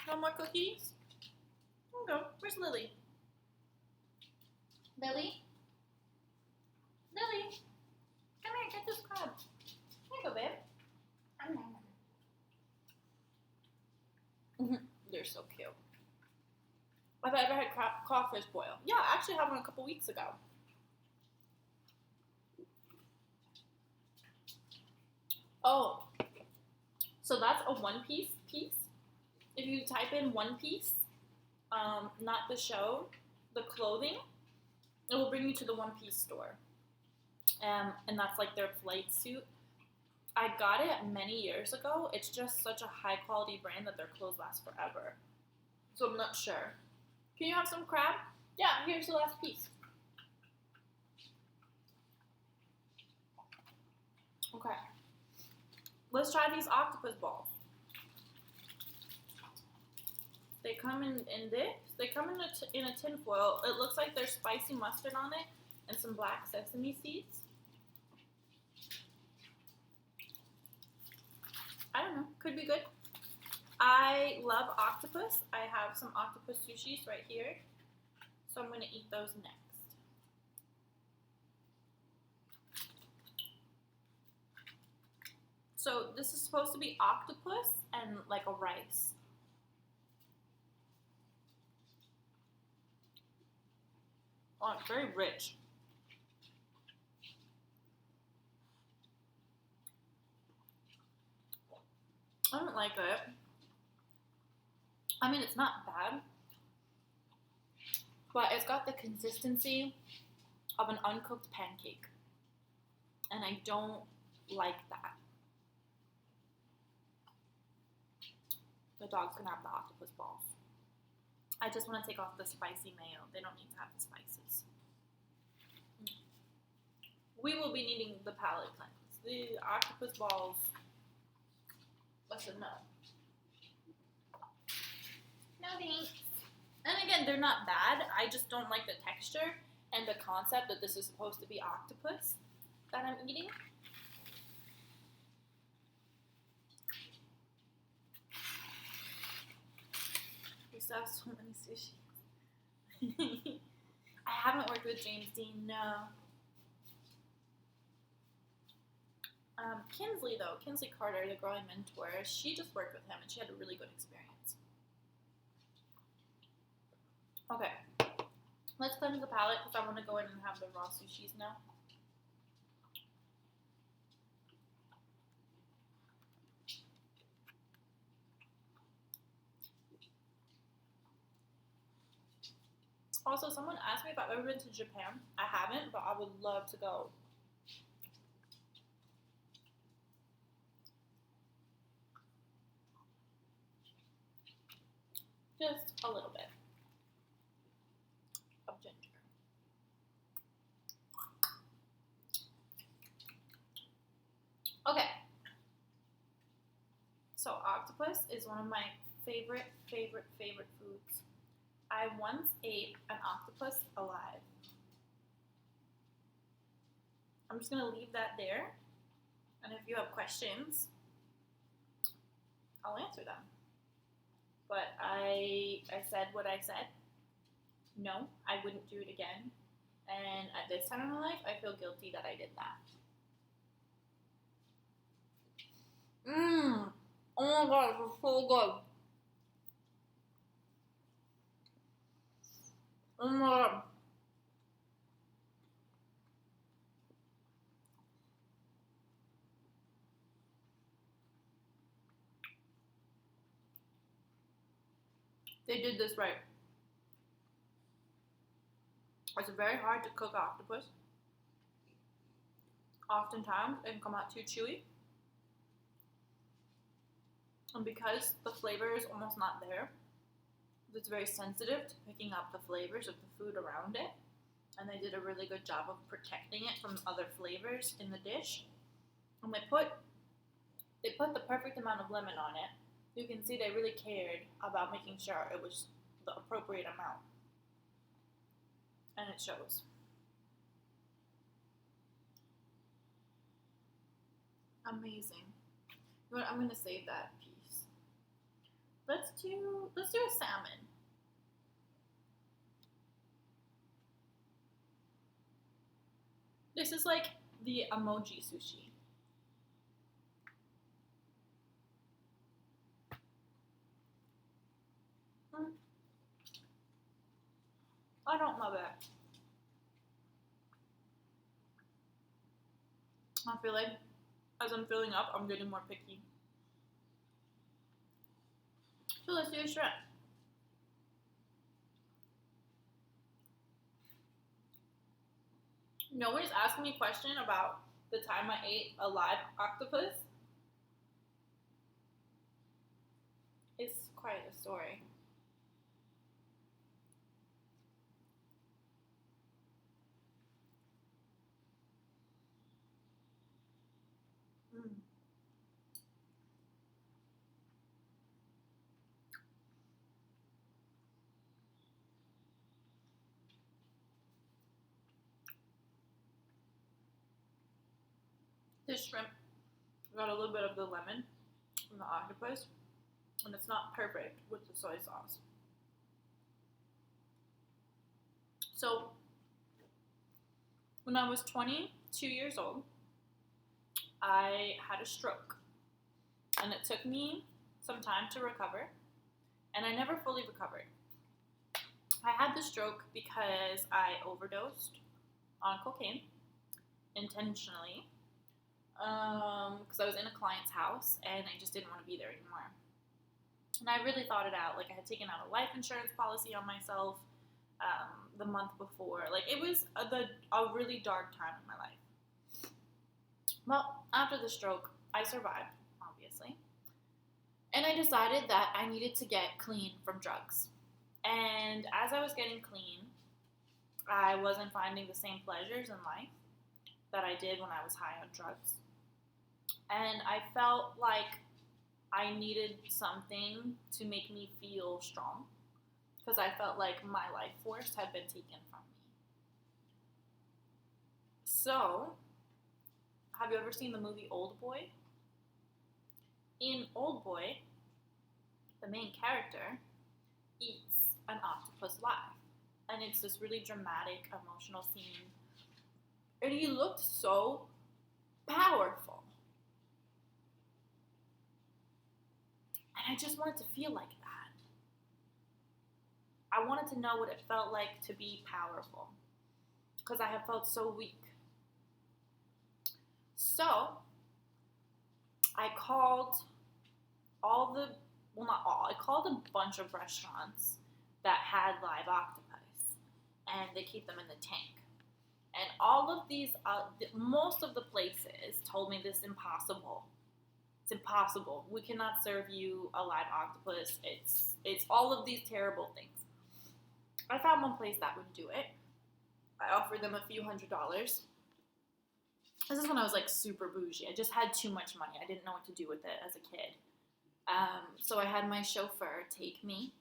A: No more cookies? Here we go. Where's Lily? Lily? Lily? Come here, get this crab. Here you go, babe. They're so cute. Have I ever had crawfish boil? Yeah, I actually had one a couple weeks ago. Oh, so that's a one-piece piece. If you type in One Piece, not the show, the clothing, it will bring you to the One Piece store. And that's like their flight suit. I got it many years ago. It's just such a high-quality brand that their clothes last forever. So I'm not sure. Can you have some crab? Yeah, here's the last piece. Okay. Let's try these octopus balls. They come in this. They come in a tin foil. It looks like there's spicy mustard on it and some black sesame seeds. I don't know. Could be good. I love octopus. I have some octopus sushis right here. So I'm going to eat those next. So this is supposed to be octopus and like a rice. Oh, it's very rich. I don't like it. I mean, it's not bad, but it's got the consistency of an uncooked pancake, and I don't like that. The dog's gonna have the octopus balls. I just want to take off the spicy mayo. They don't need to have the spices. We will be needing the palate cleanse. The octopus balls, listen, no. No thanks. And again, they're not bad. I just don't like the texture and the concept that this is supposed to be octopus that I'm eating. We still have so many sushi. I haven't worked with James Dean, no. Kinsley, though, Kinsley Carter, the growing mentor, she just worked with him and she had a really good experience. Okay, let's cleanse the palate because I want to go in and have the raw sushis now. Also, someone asked me if I've ever been to Japan. I haven't, but I would love to go. Just a little bit of ginger. Okay. So octopus is one of my favorite foods. I once ate an octopus alive. I'm just going to leave that there. And if you have questions, I'll answer them. But I said what I said. No, I wouldn't do it again. And at this time in my life, I feel guilty that I did that. Oh my god, this is so good. Oh my god. They did this right. It's very hard to cook octopus. Oftentimes, it can come out too chewy. And because the flavor is almost not there, it's very sensitive to picking up the flavors of the food around it. And they did a really good job of protecting it from other flavors in the dish. And they put the perfect amount of lemon on it. You can see they really cared about making sure it was the appropriate amount. And it shows. Amazing. You know what? I'm gonna save that piece. Let's do a salmon. This is like the emoji sushi. I don't love it. I feel like as I'm filling up, I'm getting more picky. So let's do a shrimp. No one is asking me a question about the time I ate a live octopus. It's quite a story. This shrimp got a little bit of the lemon from the octopus, and it's not perfect with the soy sauce. So, when I was 22 years old, I had a stroke, and it took me some time to recover, and I never fully recovered. I had the stroke because I overdosed on cocaine intentionally. Because I was in a client's house and I just didn't want to be there anymore. And I really thought it out. Like, I had taken out a life insurance policy on myself the month before. Like, it was a really dark time in my life. Well, after the stroke, I survived, obviously. And I decided that I needed to get clean from drugs. And as I was getting clean, I wasn't finding the same pleasures in life that I did when I was high on drugs. And I felt like I needed something to make me feel strong, because I felt like my life force had been taken from me. So, have you ever seen the movie Old Boy? In Old Boy, the main character eats an octopus live. And it's this really dramatic, emotional scene. And he looked so powerful. And I just wanted to feel like that. I wanted to know what it felt like to be powerful, because I have felt so weak. So, I called I called a bunch of restaurants that had live octopus, and they keep them in the tank. And all of these, most of the places told me this is impossible. It's impossible. We cannot serve you a live octopus. It's all of these terrible things. I found one place that would do it. I offered them a few $100s. This is when I was like super bougie. I just had too much money. I didn't know what to do with it as a kid. So I had my chauffeur take me,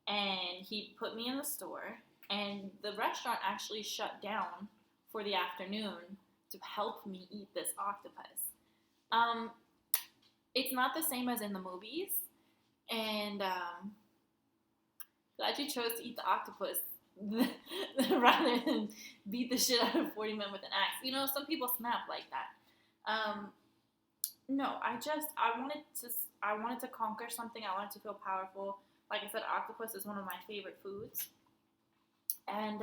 A: and he put me in the store, and the restaurant actually shut down for the afternoon to help me eat this octopus. It's not the same as in the movies, and glad you chose to eat the octopus rather than beat the shit out of 40 men with an axe. You know, some people snap like that. No, I wanted to conquer something. I wanted to feel powerful. Like I said, octopus is one of my favorite foods. And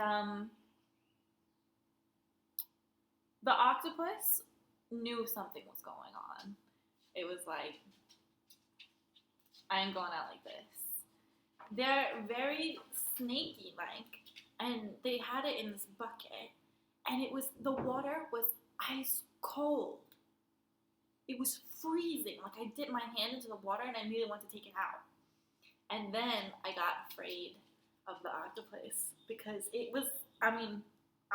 A: the octopus knew something was going on. It was like, I ain't going out like this. They're very snaky like, and they had it in this bucket, and the water was ice cold. It was freezing. Like, I dipped my hand into the water and I immediately went to take it out. And then I got afraid of the octopus because I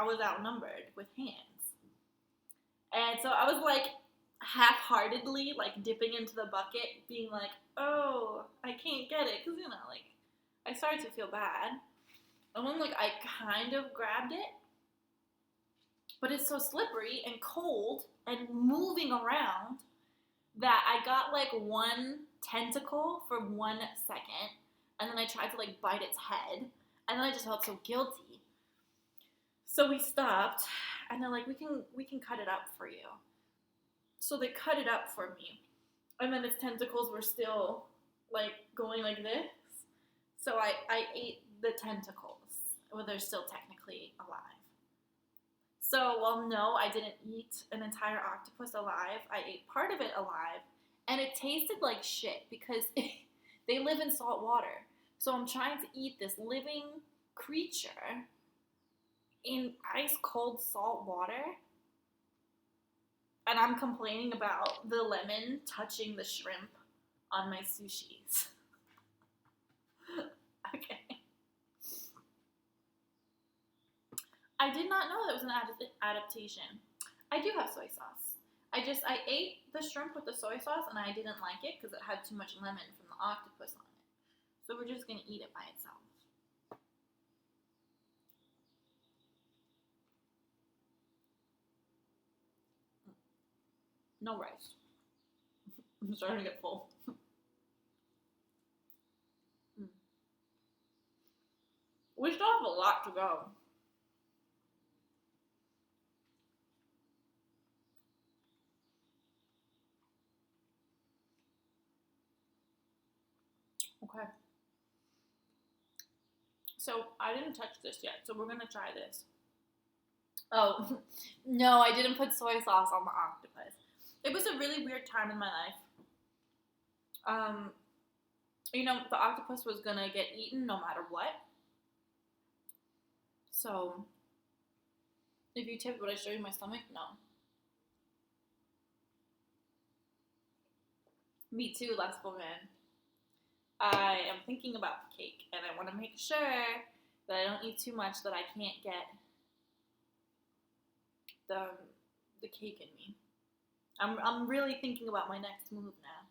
A: was outnumbered with hands. And so I was like half-heartedly like dipping into the bucket, being like, oh, I can't get it. Because, like, I started to feel bad. And then, like, I kind of grabbed it. But it's so slippery and cold and moving around that I got, like, one tentacle for 1 second. And then I tried to, like, bite its head. And then I just felt so guilty. So we stopped. And they're like, we can cut it up for you. So they cut it up for me. And then its tentacles were still, like, going like this. So I ate the tentacles. Well, they're still technically alive. So, well, no, I didn't eat an entire octopus alive. I ate part of it alive. And it tasted like shit because they live in salt water. So I'm trying to eat this living creature in ice cold salt water. And I'm complaining about the lemon touching the shrimp on my sushis. Okay. I did not know that was an adaptation. I do have soy sauce. I ate the shrimp with the soy sauce and I didn't like it because it had too much lemon from the octopus on it. So we're just going to eat it by itself. No rice. I'm starting to get full. We still have a lot to go. Okay. So I didn't touch this yet, so we're gonna try this. Oh, no, I didn't put soy sauce on the octopus. It was a really weird time in my life. The octopus was gonna get eaten no matter what. So, if you tipped, would I show you my stomach? No. Me too, last woman. I am thinking about the cake, and I want to make sure that I don't eat too much that I can't get the cake in me. I'm really thinking about my next move now.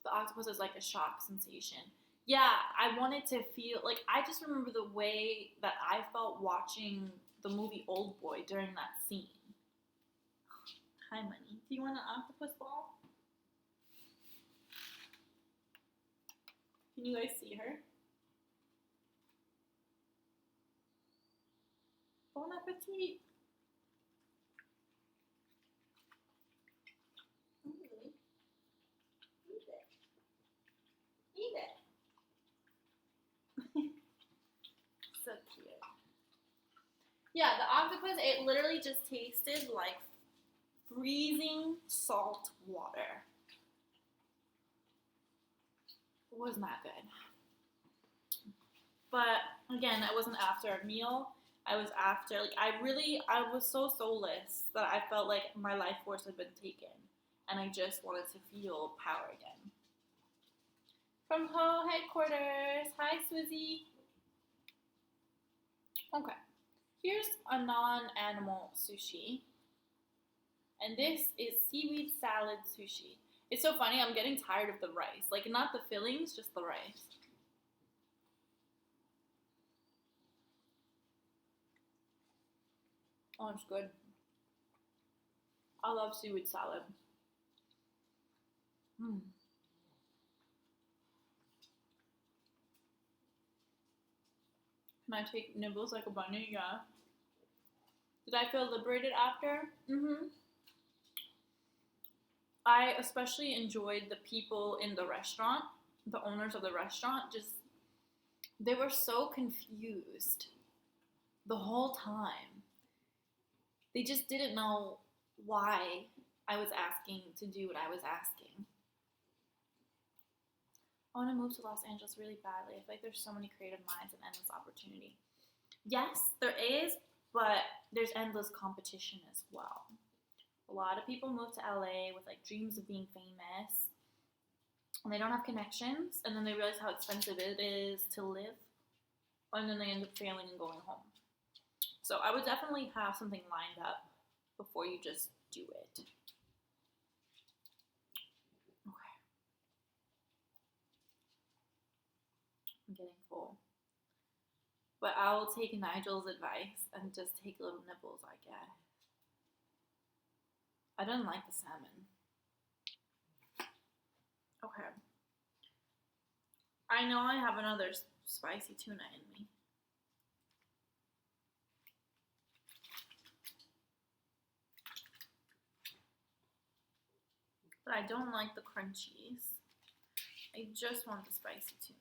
A: The octopus is like a shock sensation. Yeah, I wanted to feel, like, I just remember the way that I felt watching the movie Old Boy during that scene. Hi, Money. Do you want an octopus ball? Can you guys see her? Bon appetit. Eat it. So cute. Yeah, the octopus, it literally just tasted like freezing salt water. It was not good. But again, I wasn't after a meal. I was after, like, I was so soulless that I felt like my life force had been taken. And I just wanted to feel power again. From Ho headquarters. Hi, Swizzy. Okay. Here's a non-animal sushi. And this is seaweed salad sushi. It's so funny, I'm getting tired of the rice. Like, not the fillings, just the rice. Oh, it's good. I love seaweed salad. Mm. Can I take nibbles like a bunny? Yeah. Did I feel liberated after? Mm-hmm. I especially enjoyed the people in the restaurant, the owners of the restaurant, they were so confused the whole time. They just didn't know why I was asking to do what I was asking. I want to move to Los Angeles really badly. I feel like there's so many creative minds and endless opportunity. Yes, there is, but there's endless competition as well. A lot of people move to LA with like dreams of being famous, and they don't have connections, and then they realize how expensive it is to live, and then they end up failing and going home. So I would definitely have something lined up before you just do it. Okay. I'm getting full. But I'll take Nigel's advice and just take little nibbles, I guess. I didn't like the salmon. Okay. I know I have another spicy tuna in me. But I don't like the crunchies. I just want the spicy tuna.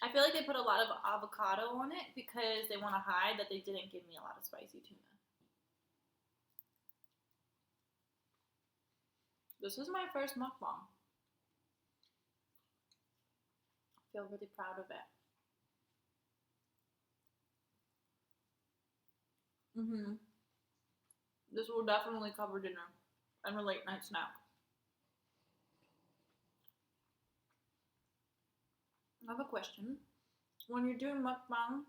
A: I feel like they put a lot of avocado on it because they want to hide that they didn't give me a lot of spicy tuna. This is my first mukbang. I feel really proud of it. This will definitely cover dinner and a late night snack. I have a question. When you're doing mukbang,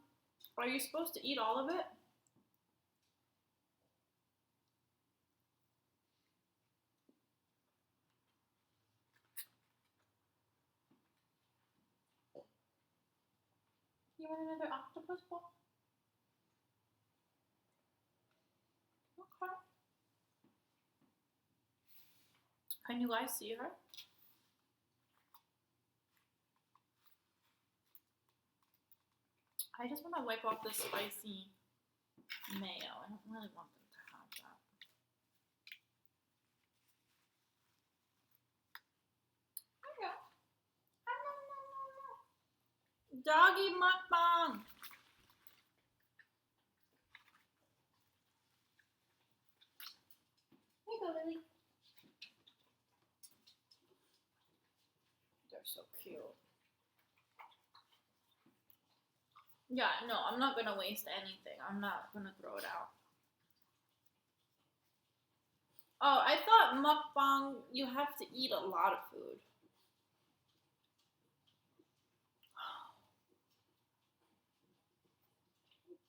A: are you supposed to eat all of it? You want another octopus ball? Okay. Can you guys see her? I just want to wipe off the spicy mayo. I don't really want them to have that. There you go. Doggy mukbang. Here you go, Lily. They're so cute. Yeah, no, I'm not gonna waste anything. I'm not gonna throw it out. Oh, I thought mukbang, you have to eat a lot of food.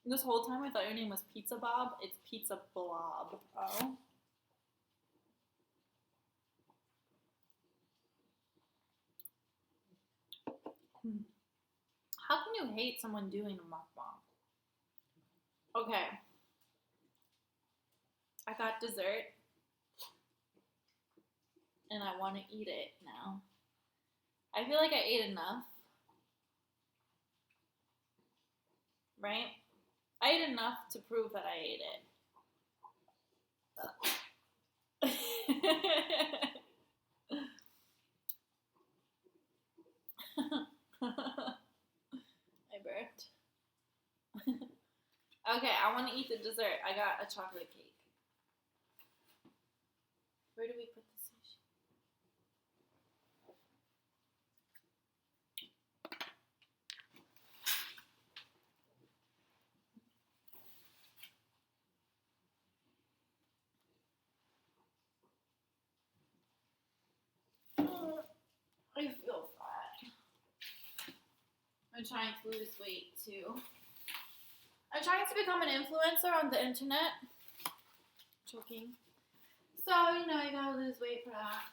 A: This whole time I thought your name was Pizza Bob. It's Pizza Blob. Oh. How can you hate someone doing a mukbang? Okay. I got dessert. And I want to eat it now. I feel like I ate enough. Right? I ate enough to prove that I ate it. I burped. Okay, I want to eat the dessert. I got a chocolate cake. Where do we put the sushi? I feel fat. I'm trying to lose weight too. I'm trying to become an influencer on the internet. Joking. So, you know, you gotta lose weight for that.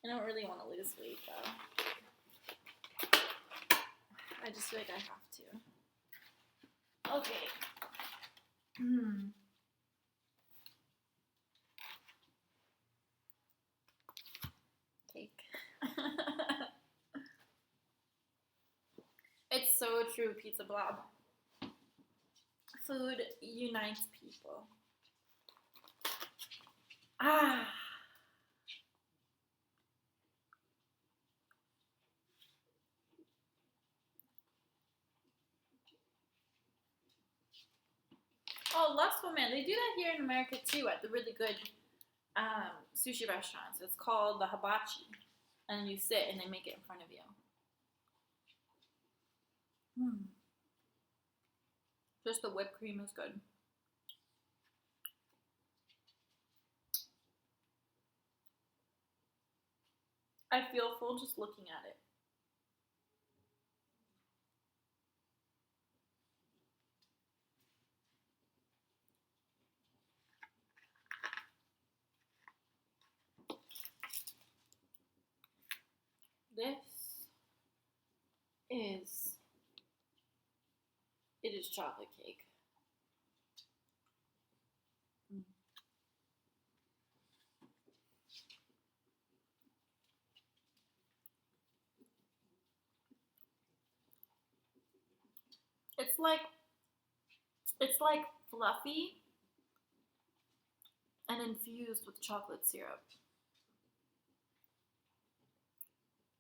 A: I don't really want to lose weight, though. I just feel like I have to. Okay. Cake. It's so true, Pizza Blob. Food unites people. Ah. Oh, Lustful Man. They do that here in America too at the really good sushi restaurants. It's called the hibachi. And you sit and they make it in front of you. Just the whipped cream is good. I feel full just looking at it. It is chocolate cake. It's like fluffy and infused with chocolate syrup.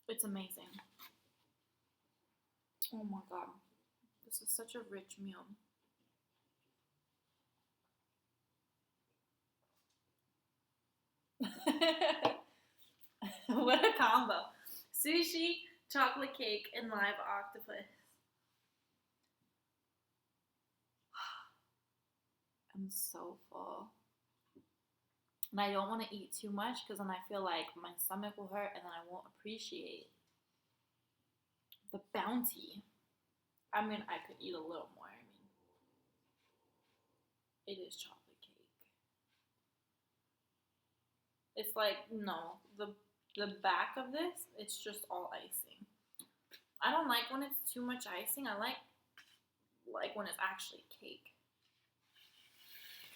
A: It's amazing. Oh my god. This is such a rich meal. What a combo. Sushi, chocolate cake, and live octopus. I'm so full. And I don't want to eat too much because then I feel like my stomach will hurt and then I won't appreciate the bounty. I mean, I could eat a little more. I mean, it is chocolate cake. It's like, no, the back of this, it's just all icing. I don't like when it's too much icing. I like when it's actually cake.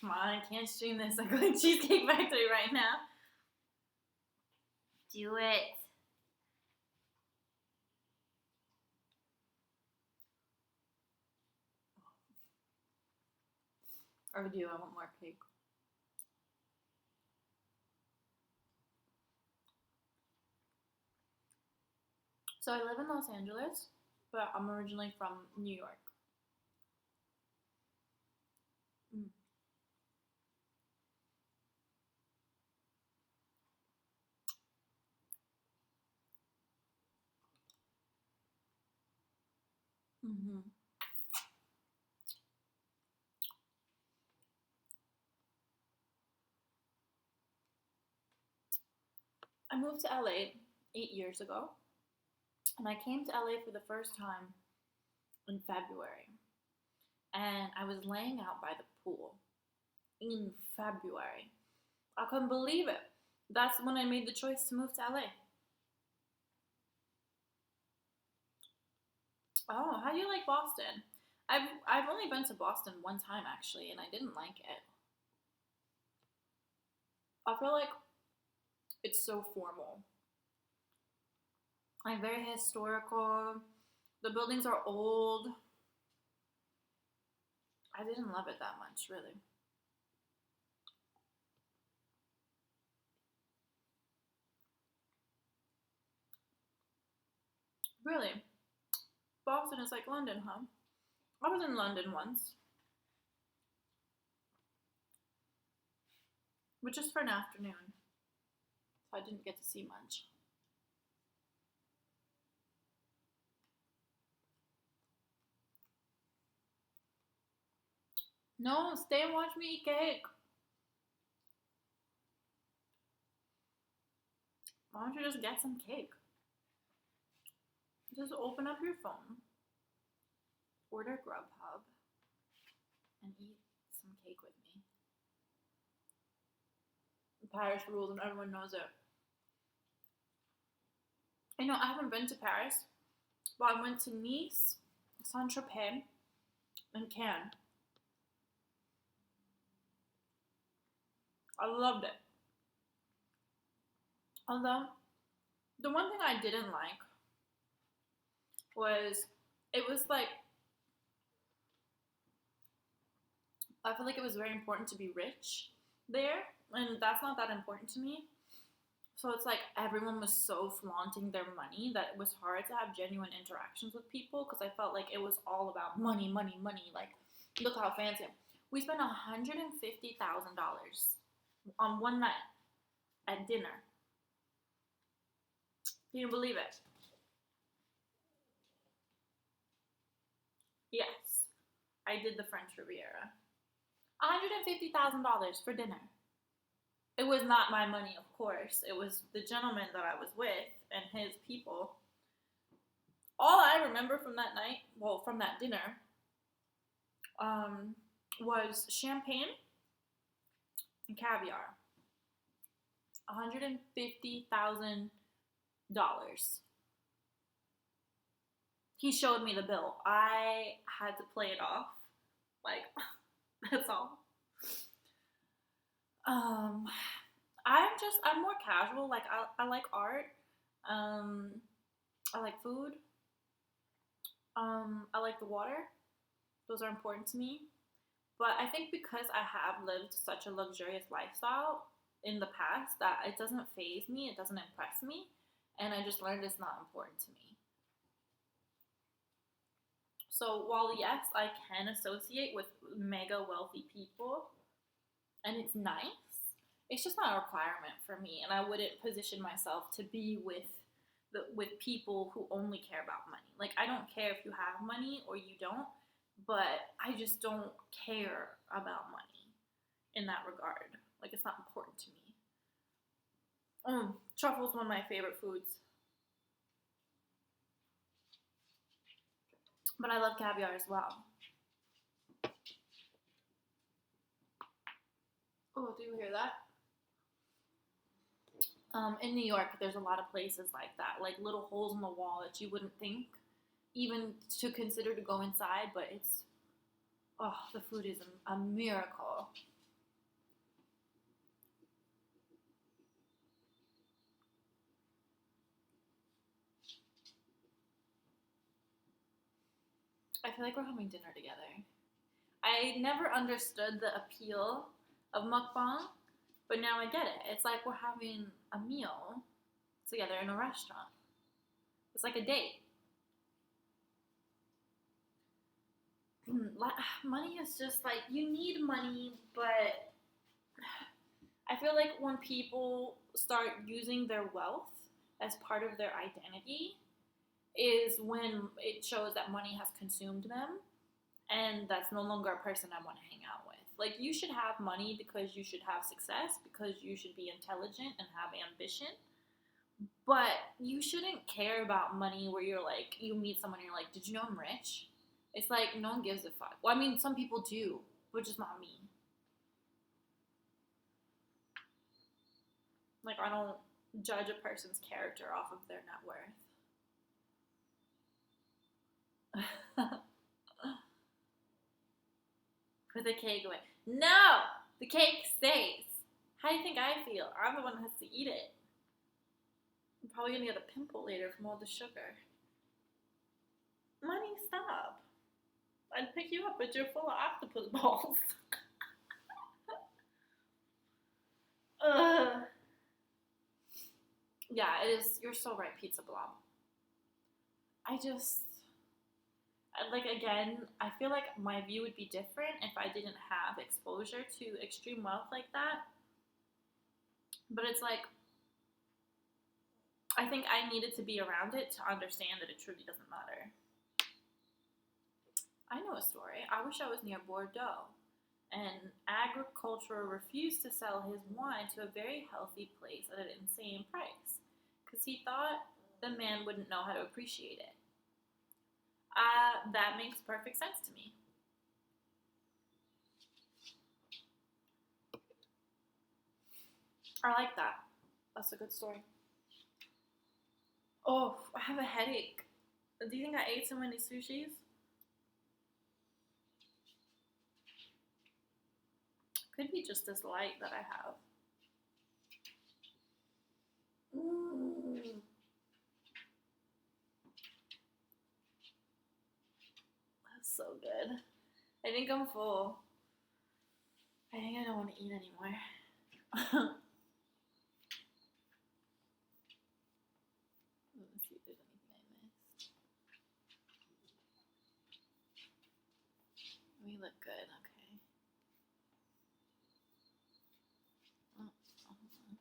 A: Come on, I can't stream this. I'm going Cheesecake Factory right now. Do it. Or do I want more cake? So I live in Los Angeles, but I'm originally from New York. I moved to LA 8 years ago, and I came to LA for the first time in February. And I was laying out by the pool in February. I couldn't believe it. That's when I made the choice to move to LA. Oh, how do you like Boston? I've only been to Boston one time actually, and I didn't like it. I feel like it's so formal. Like very historical. The buildings are old. I didn't love it that much, really. Really? Boston is like London, huh? I was in London once. But just for an afternoon. So I didn't get to see much. No, stay and watch me eat cake. Why don't you just get some cake? Just open up your phone, order Grubhub, and eat some cake with me. Paris rules and everyone knows it. I know I haven't been to Paris, but I went to Nice, Saint-Tropez, and Cannes. I loved it. Although, the one thing I didn't like was, it was like, I feel like it was very important to be rich there, and that's not that important to me. So it's like everyone was so flaunting their money that it was hard to have genuine interactions with people because I felt like it was all about money, money, money. Like, look how fancy. We spent $150,000 on one night at dinner. Can you believe it? Yes, I did the French Riviera. $150,000 for dinner. It was not my money, of course. It was the gentleman that I was with and his people. All I remember from that night, well, from that dinner, was champagne and caviar. $150,000. He showed me the bill. I had to play it off. Like, that's all. I'm more casual. Like, I like art. I like food. I like the water. Those are important to me. But I think because I have lived such a luxurious lifestyle in the past that it doesn't faze me, it doesn't impress me, and I just learned it's not important to me. So while yes, I can associate with mega wealthy people, and it's nice, it's just not a requirement for me, and I wouldn't position myself to be with people who only care about money. Like, I don't care if you have money or you don't, but I just don't care about money in that regard. Like, it's not important to me. Truffle's one of my favorite foods. But I love caviar as well. Oh, do you hear that? In New York, there's a lot of places like that, like little holes in the wall that you wouldn't think even to consider to go inside, but it's, oh, the food is a miracle. I feel like we're having dinner together. I never understood the appeal of mukbang, but now I get it. It's like we're having a meal together in a restaurant. It's like a date. Money is just like, you need money, but I feel like when people start using their wealth as part of their identity is when it shows that money has consumed them, and that's no longer a person I want to hang out with. Like, you should have money because you should have success, because you should be intelligent and have ambition, but you shouldn't care about money where you're like, you meet someone and you're like, did you know I'm rich? It's like, no one gives a fuck. Well, I mean, some people do, but just not me. Like, I don't judge a person's character off of their net worth. Put the cake away. No! The cake stays. How do you think I feel? I'm the one that has to eat it. I'm probably gonna get a pimple later from all the sugar. Money, stop. I'd pick you up, but you're full of octopus balls. Yeah, it is. You're so right, Pizza Blob. Again, I feel like my view would be different if I didn't have exposure to extreme wealth like that. But it's like, I think I needed to be around it to understand that it truly doesn't matter. I know a story. I wish I was near Bordeaux. An agriculturer refused to sell his wine to a very healthy place at an insane price because he thought the man wouldn't know how to appreciate it. That makes perfect sense to me. I like that. That's a good story. Oh, I have a headache. Do you think I ate so many sushis? Could be just this light that I have. That's so good. I think I'm full. I think I don't want to eat anymore. Let's see if there's anything I missed. We look good, okay. Oh, hold on.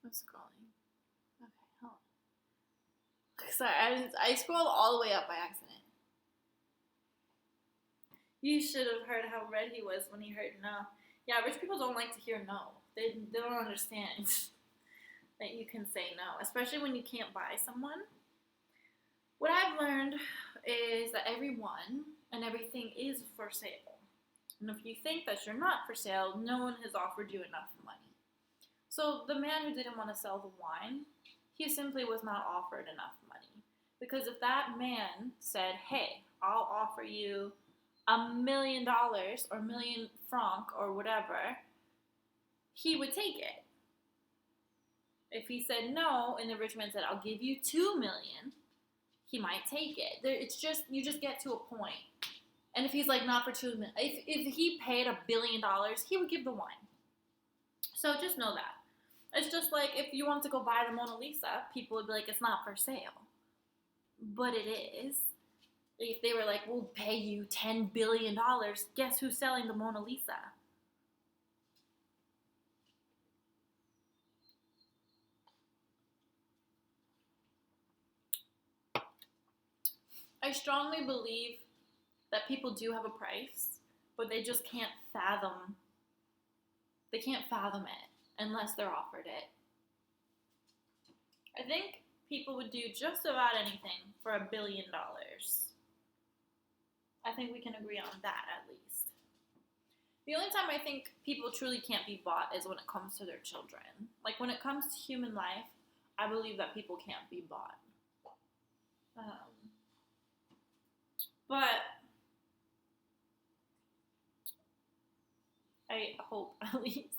A: I'm scrolling. Okay, hold on. Sorry, I scrolled all the way up by accident. You should have heard how red he was when he heard no. Yeah, rich people don't like to hear no. They don't understand that you can say no, especially when you can't buy someone. What I've learned is that everyone and everything is for sale. And if you think that you're not for sale, no one has offered you enough money. So the man who didn't want to sell the wine, he simply was not offered enough money. Because if that man said, hey, I'll offer you $1 million or million franc or whatever, he would take it. If he said no and the rich man said, I'll give you 2 million, he might take it. It's just, you just get to a point. And if he's like, not for 2 million, if he paid $1 billion, he would give the wine. So just know that. It's just like if you want to go buy the Mona Lisa, people would be like, it's not for sale. But it is. If they were like, we'll pay you $10 billion, guess who's selling the Mona Lisa? I strongly believe that people do have a price, but they just can't fathom. They can't fathom it unless they're offered it. I think people would do just about anything for $1 billion. I think we can agree on that at least. The only time I think people truly can't be bought is when it comes to their children. Like when it comes to human life, I believe that people can't be bought. But I hope at least.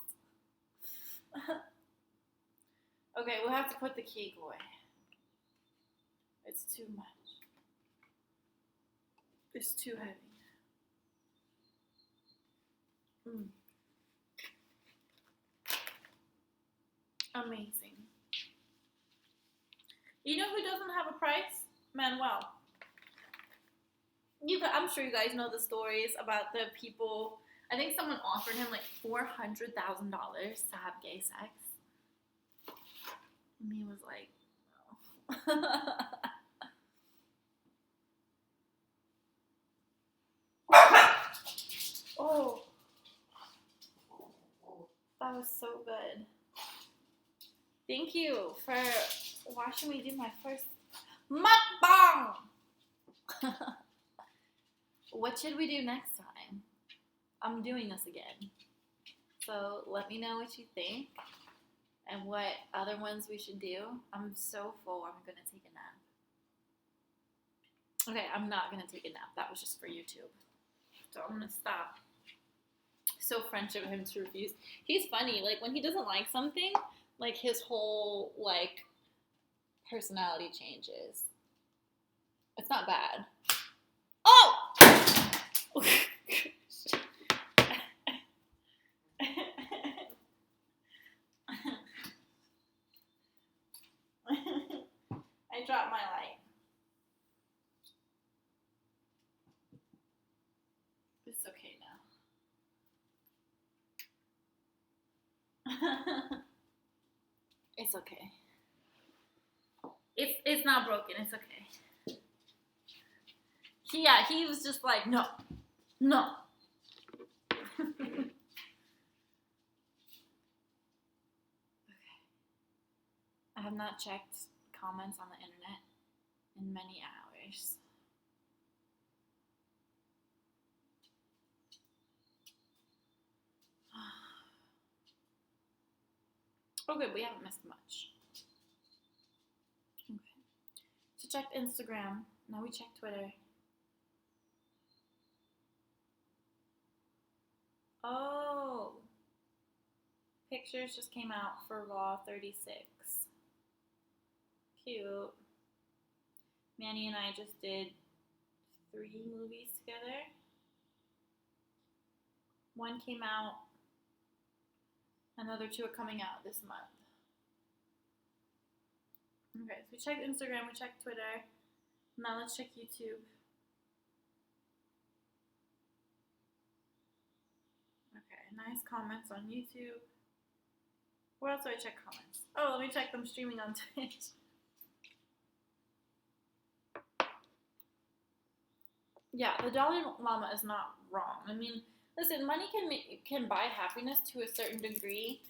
A: Okay, we'll have to put the cake away. It's too much. It's too heavy. Amazing. You know who doesn't have a price? Manuel. I'm sure you guys know the stories about the people. I think someone offered him like $400,000 to have gay sex. And he was like, no. Oh, that was so good. Thank you for watching me do my first mukbang. What should we do next time? I'm doing this again. So let me know what you think and what other ones we should do. I'm so full, I'm going to take a nap. Okay, I'm not going to take a nap. That was just for YouTube. So I'm going to stop. So French of him to refuse. He's funny. Like, when he doesn't like something, like, his whole, like, personality changes. It's not bad. Oh! I dropped my light. It's okay now. It's okay. It's not broken. It's okay. He was just like, no. not checked comments on the internet in many hours. Oh, good. We haven't missed much. Okay. So checked Instagram. Now we check Twitter. Oh. Pictures just came out for Raw 36. Cute. Manny and I just did 3 movies together. One came out. Another 2 are coming out this month. Okay, so we checked Instagram, we checked Twitter. Now let's check YouTube. Okay, nice comments on YouTube. Where else do I check comments? Oh, let me check them streaming on Twitch. Yeah, the Dalai Lama is not wrong. I mean, listen, money can buy happiness to a certain degree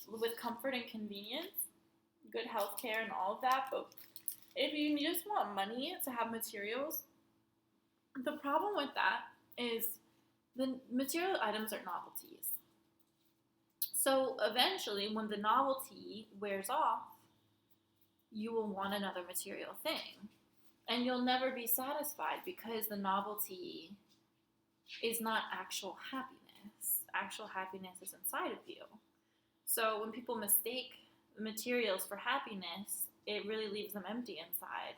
A: with comfort and convenience, good health care and all of that, but if you just want money to have materials, the problem with that is the material items are novelties. So eventually, when the novelty wears off, you will want another material thing. And you'll never be satisfied because the novelty is not actual happiness. Actual happiness is inside of you. So when people mistake materials for happiness, it really leaves them empty inside.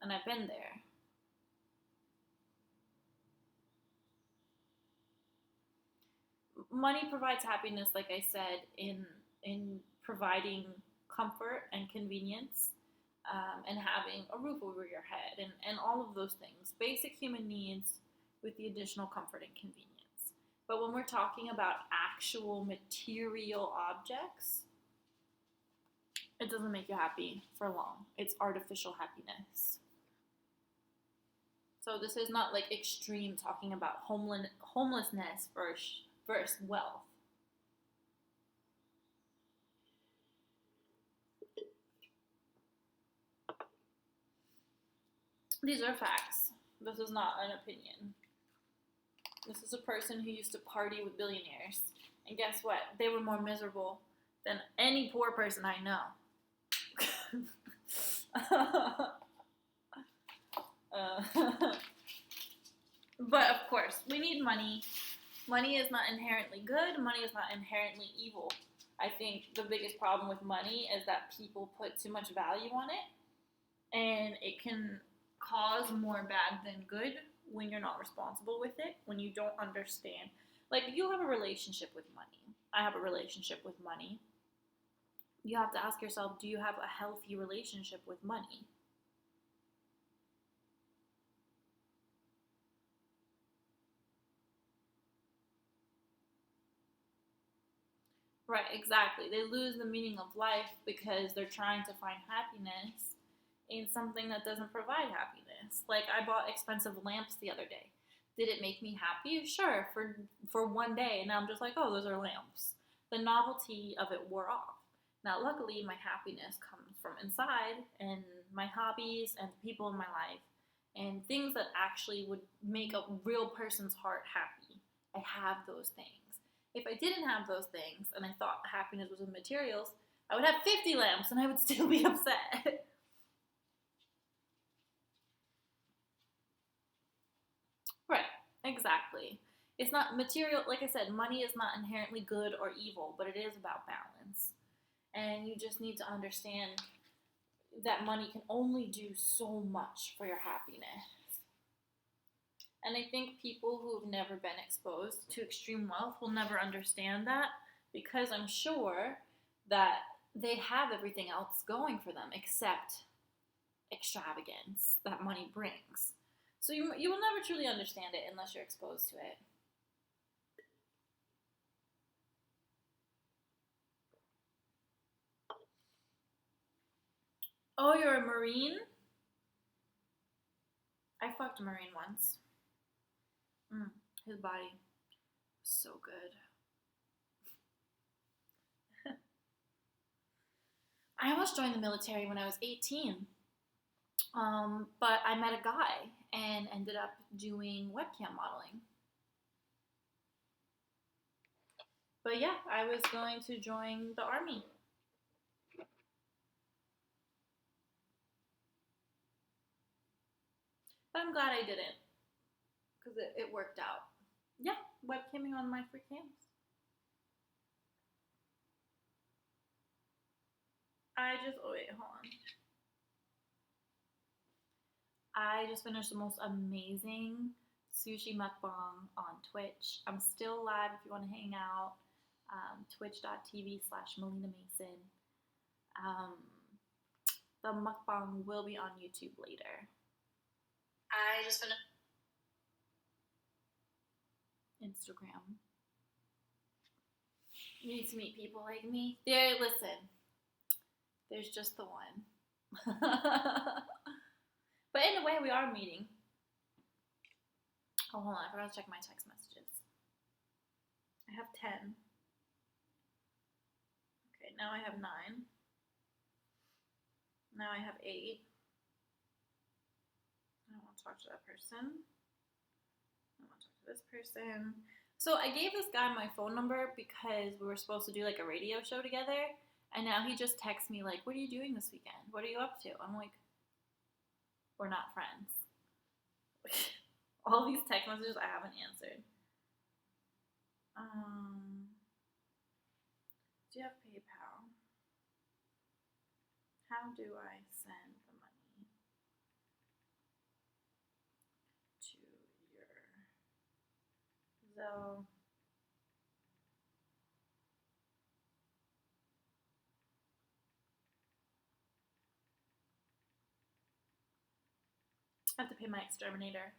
A: And I've been there. Money provides happiness, like I said, in providing comfort and convenience, and having a roof over your head, and all of those things. Basic human needs with the additional comfort and convenience. But when we're talking about actual material objects, it doesn't make you happy for long. It's artificial happiness. So this is not like extreme talking about homelessness versus wealth. These are facts. This is not an opinion. This is a person who used to party with billionaires. And guess what? They were more miserable than any poor person I know. But of course, we need money. Money is not inherently good. Money is not inherently evil. I think the biggest problem with money is that people put too much value on it, and it can cause more bad than good when you're not responsible with it, when you don't understand. Like, you have a relationship with money. I have a relationship with money. You have to ask yourself, do you have a healthy relationship with money? Right, exactly. They lose the meaning of life because they're trying to find happiness in something that doesn't provide happiness. Like, I bought expensive lamps the other day. Did it make me happy? Sure, for one day. And now I'm just like, oh, those are lamps. The novelty of it wore off. Now, luckily, my happiness comes from inside, and my hobbies and the people in my life, and things that actually would make a real person's heart happy. I have those things. If I didn't have those things, and I thought happiness was in materials, I would have 50 lamps, and I would still be upset. Right, exactly. It's not material, like I said, money is not inherently good or evil, but it is about balance. And you just need to understand that money can only do so much for your happiness. And I think people who have never been exposed to extreme wealth will never understand that, because I'm sure that they have everything else going for them except extravagance that money brings. So you will never truly understand it unless you're exposed to it. Oh, you're a Marine? I fucked a Marine once. His body was so good. I almost joined the military when I was 18. But I met a guy and ended up doing webcam modeling. But yeah, I was going to join the army. But I'm glad I didn't, because it worked out. Yeah, webcamming on my free cams. Wait, hold on. I just finished the most amazing sushi mukbang on Twitch. I'm still live if you want to hang out. Twitch.tv/Melina Mason. The mukbang will be on YouTube later. I just finished Instagram. You need to meet people like me. Listen. There's just the one. But in a way, we are meeting. Oh, hold on. I forgot to check my text messages. I have 10. Okay, now I have 9. Now I have 8. I don't want to talk to that person. I want to talk to this person. So I gave this guy my phone number because we were supposed to do like a radio show together. And now he just texts me like, what are you doing this weekend? What are you up to? I'm like, we're not friends. All these text messages I haven't answered. Do you have PayPal? How do I send the money to your Zelle? I have to pay my exterminator.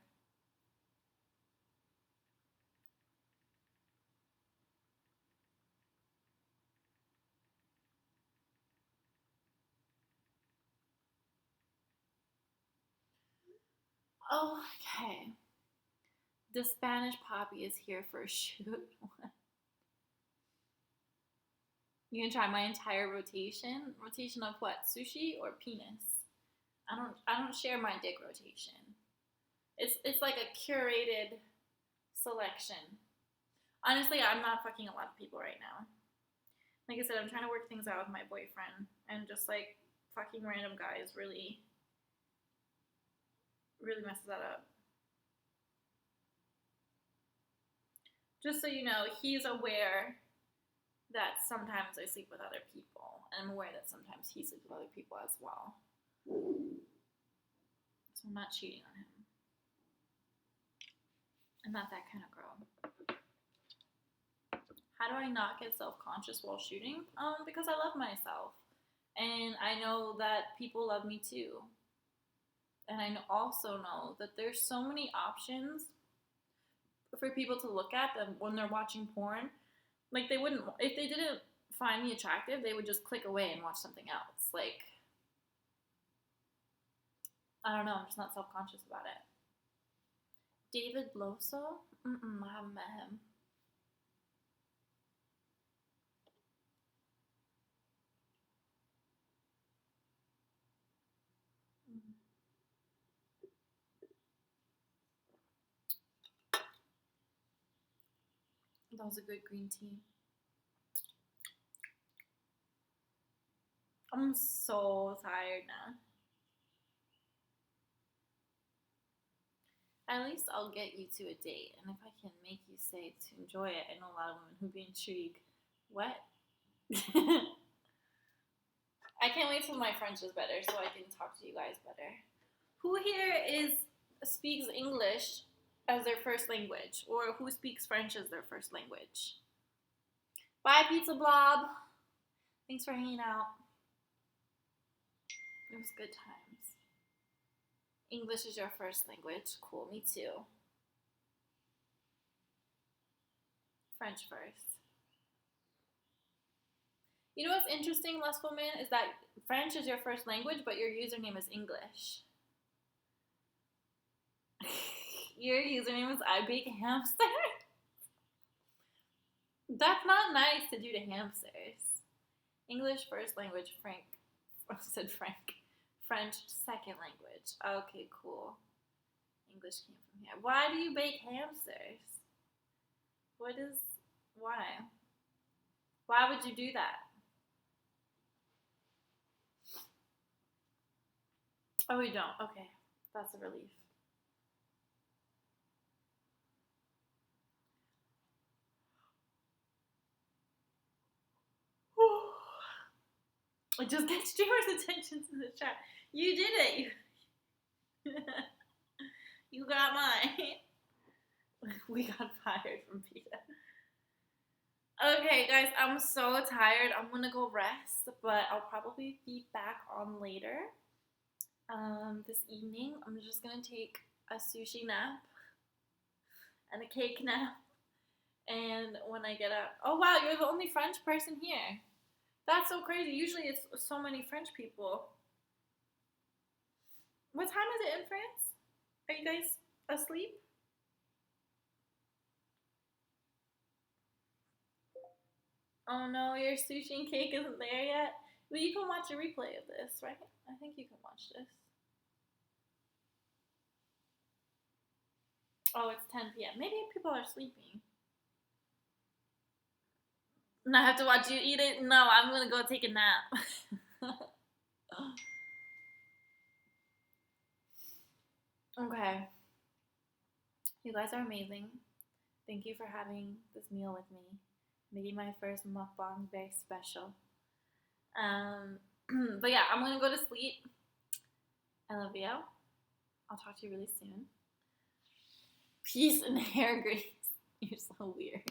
A: Okay. The Spanish Poppy is here for a shoot. You can try my entire rotation. Rotation of what? Sushi or penis? I don't share my dick rotation. It's like a curated selection. Honestly, I'm not fucking a lot of people right now. Like I said, I'm trying to work things out with my boyfriend, and just like fucking random guys really messes that up. Just so you know, he's aware that sometimes I sleep with other people, and I'm aware that sometimes he sleeps with other people as well. So I'm not cheating on him. I'm not that kind of girl. How do I not get self-conscious while shooting? Because I love myself. And I know that people love me too. And I also know that there's so many options for people to look at them when they're watching porn. Like, they wouldn't, if they didn't find me attractive, they would just click away and watch something else. Like, I don't know, I'm just not self-conscious about it. David Loso? I haven't met him. That was a good green tea. I'm so tired now. At least I'll get you to a date, and if I can make you say to enjoy it, I know a lot of women who'd be intrigued. What? I can't wait till my French is better so I can talk to you guys better. Who here speaks English as their first language, or who speaks French as their first language? Bye, Pizza Blob. Thanks for hanging out. It was good times. English is your first language. Cool, me too. French first. You know what's interesting, Les Woman, is that French is your first language, but your username is English. Your username is I Bake Hamster? That's not nice to do to hamsters. English first language, Frank. said Frank. French, second language. Okay, cool. English came from here. Why do you bake hamsters? Why? Why would you do that? Oh, we don't. Okay, that's a relief. It just gets streamers' attention to the chat. You did it. You got mine. We got fired from PETA. Okay, guys, I'm so tired. I'm gonna go rest, but I'll probably be back on later. This evening, I'm just gonna take a sushi nap and a cake nap. And when I get up, oh wow, you're the only French person here. That's so crazy. Usually it's so many French people. What time is it in France? Are you guys asleep? Oh no, your sushi and cake isn't there yet. Well, you can watch a replay of this, right? I think you can watch this. Oh, it's 10 p.m. Maybe people are sleeping. And I have to watch you eat it? No, I'm gonna go take a nap. Okay. You guys are amazing. Thank you for having this meal with me. Maybe my first mukbang, very special. But yeah, I'm gonna go to sleep. I love you. I'll talk to you really soon. Peace and hair grease. You're so weird.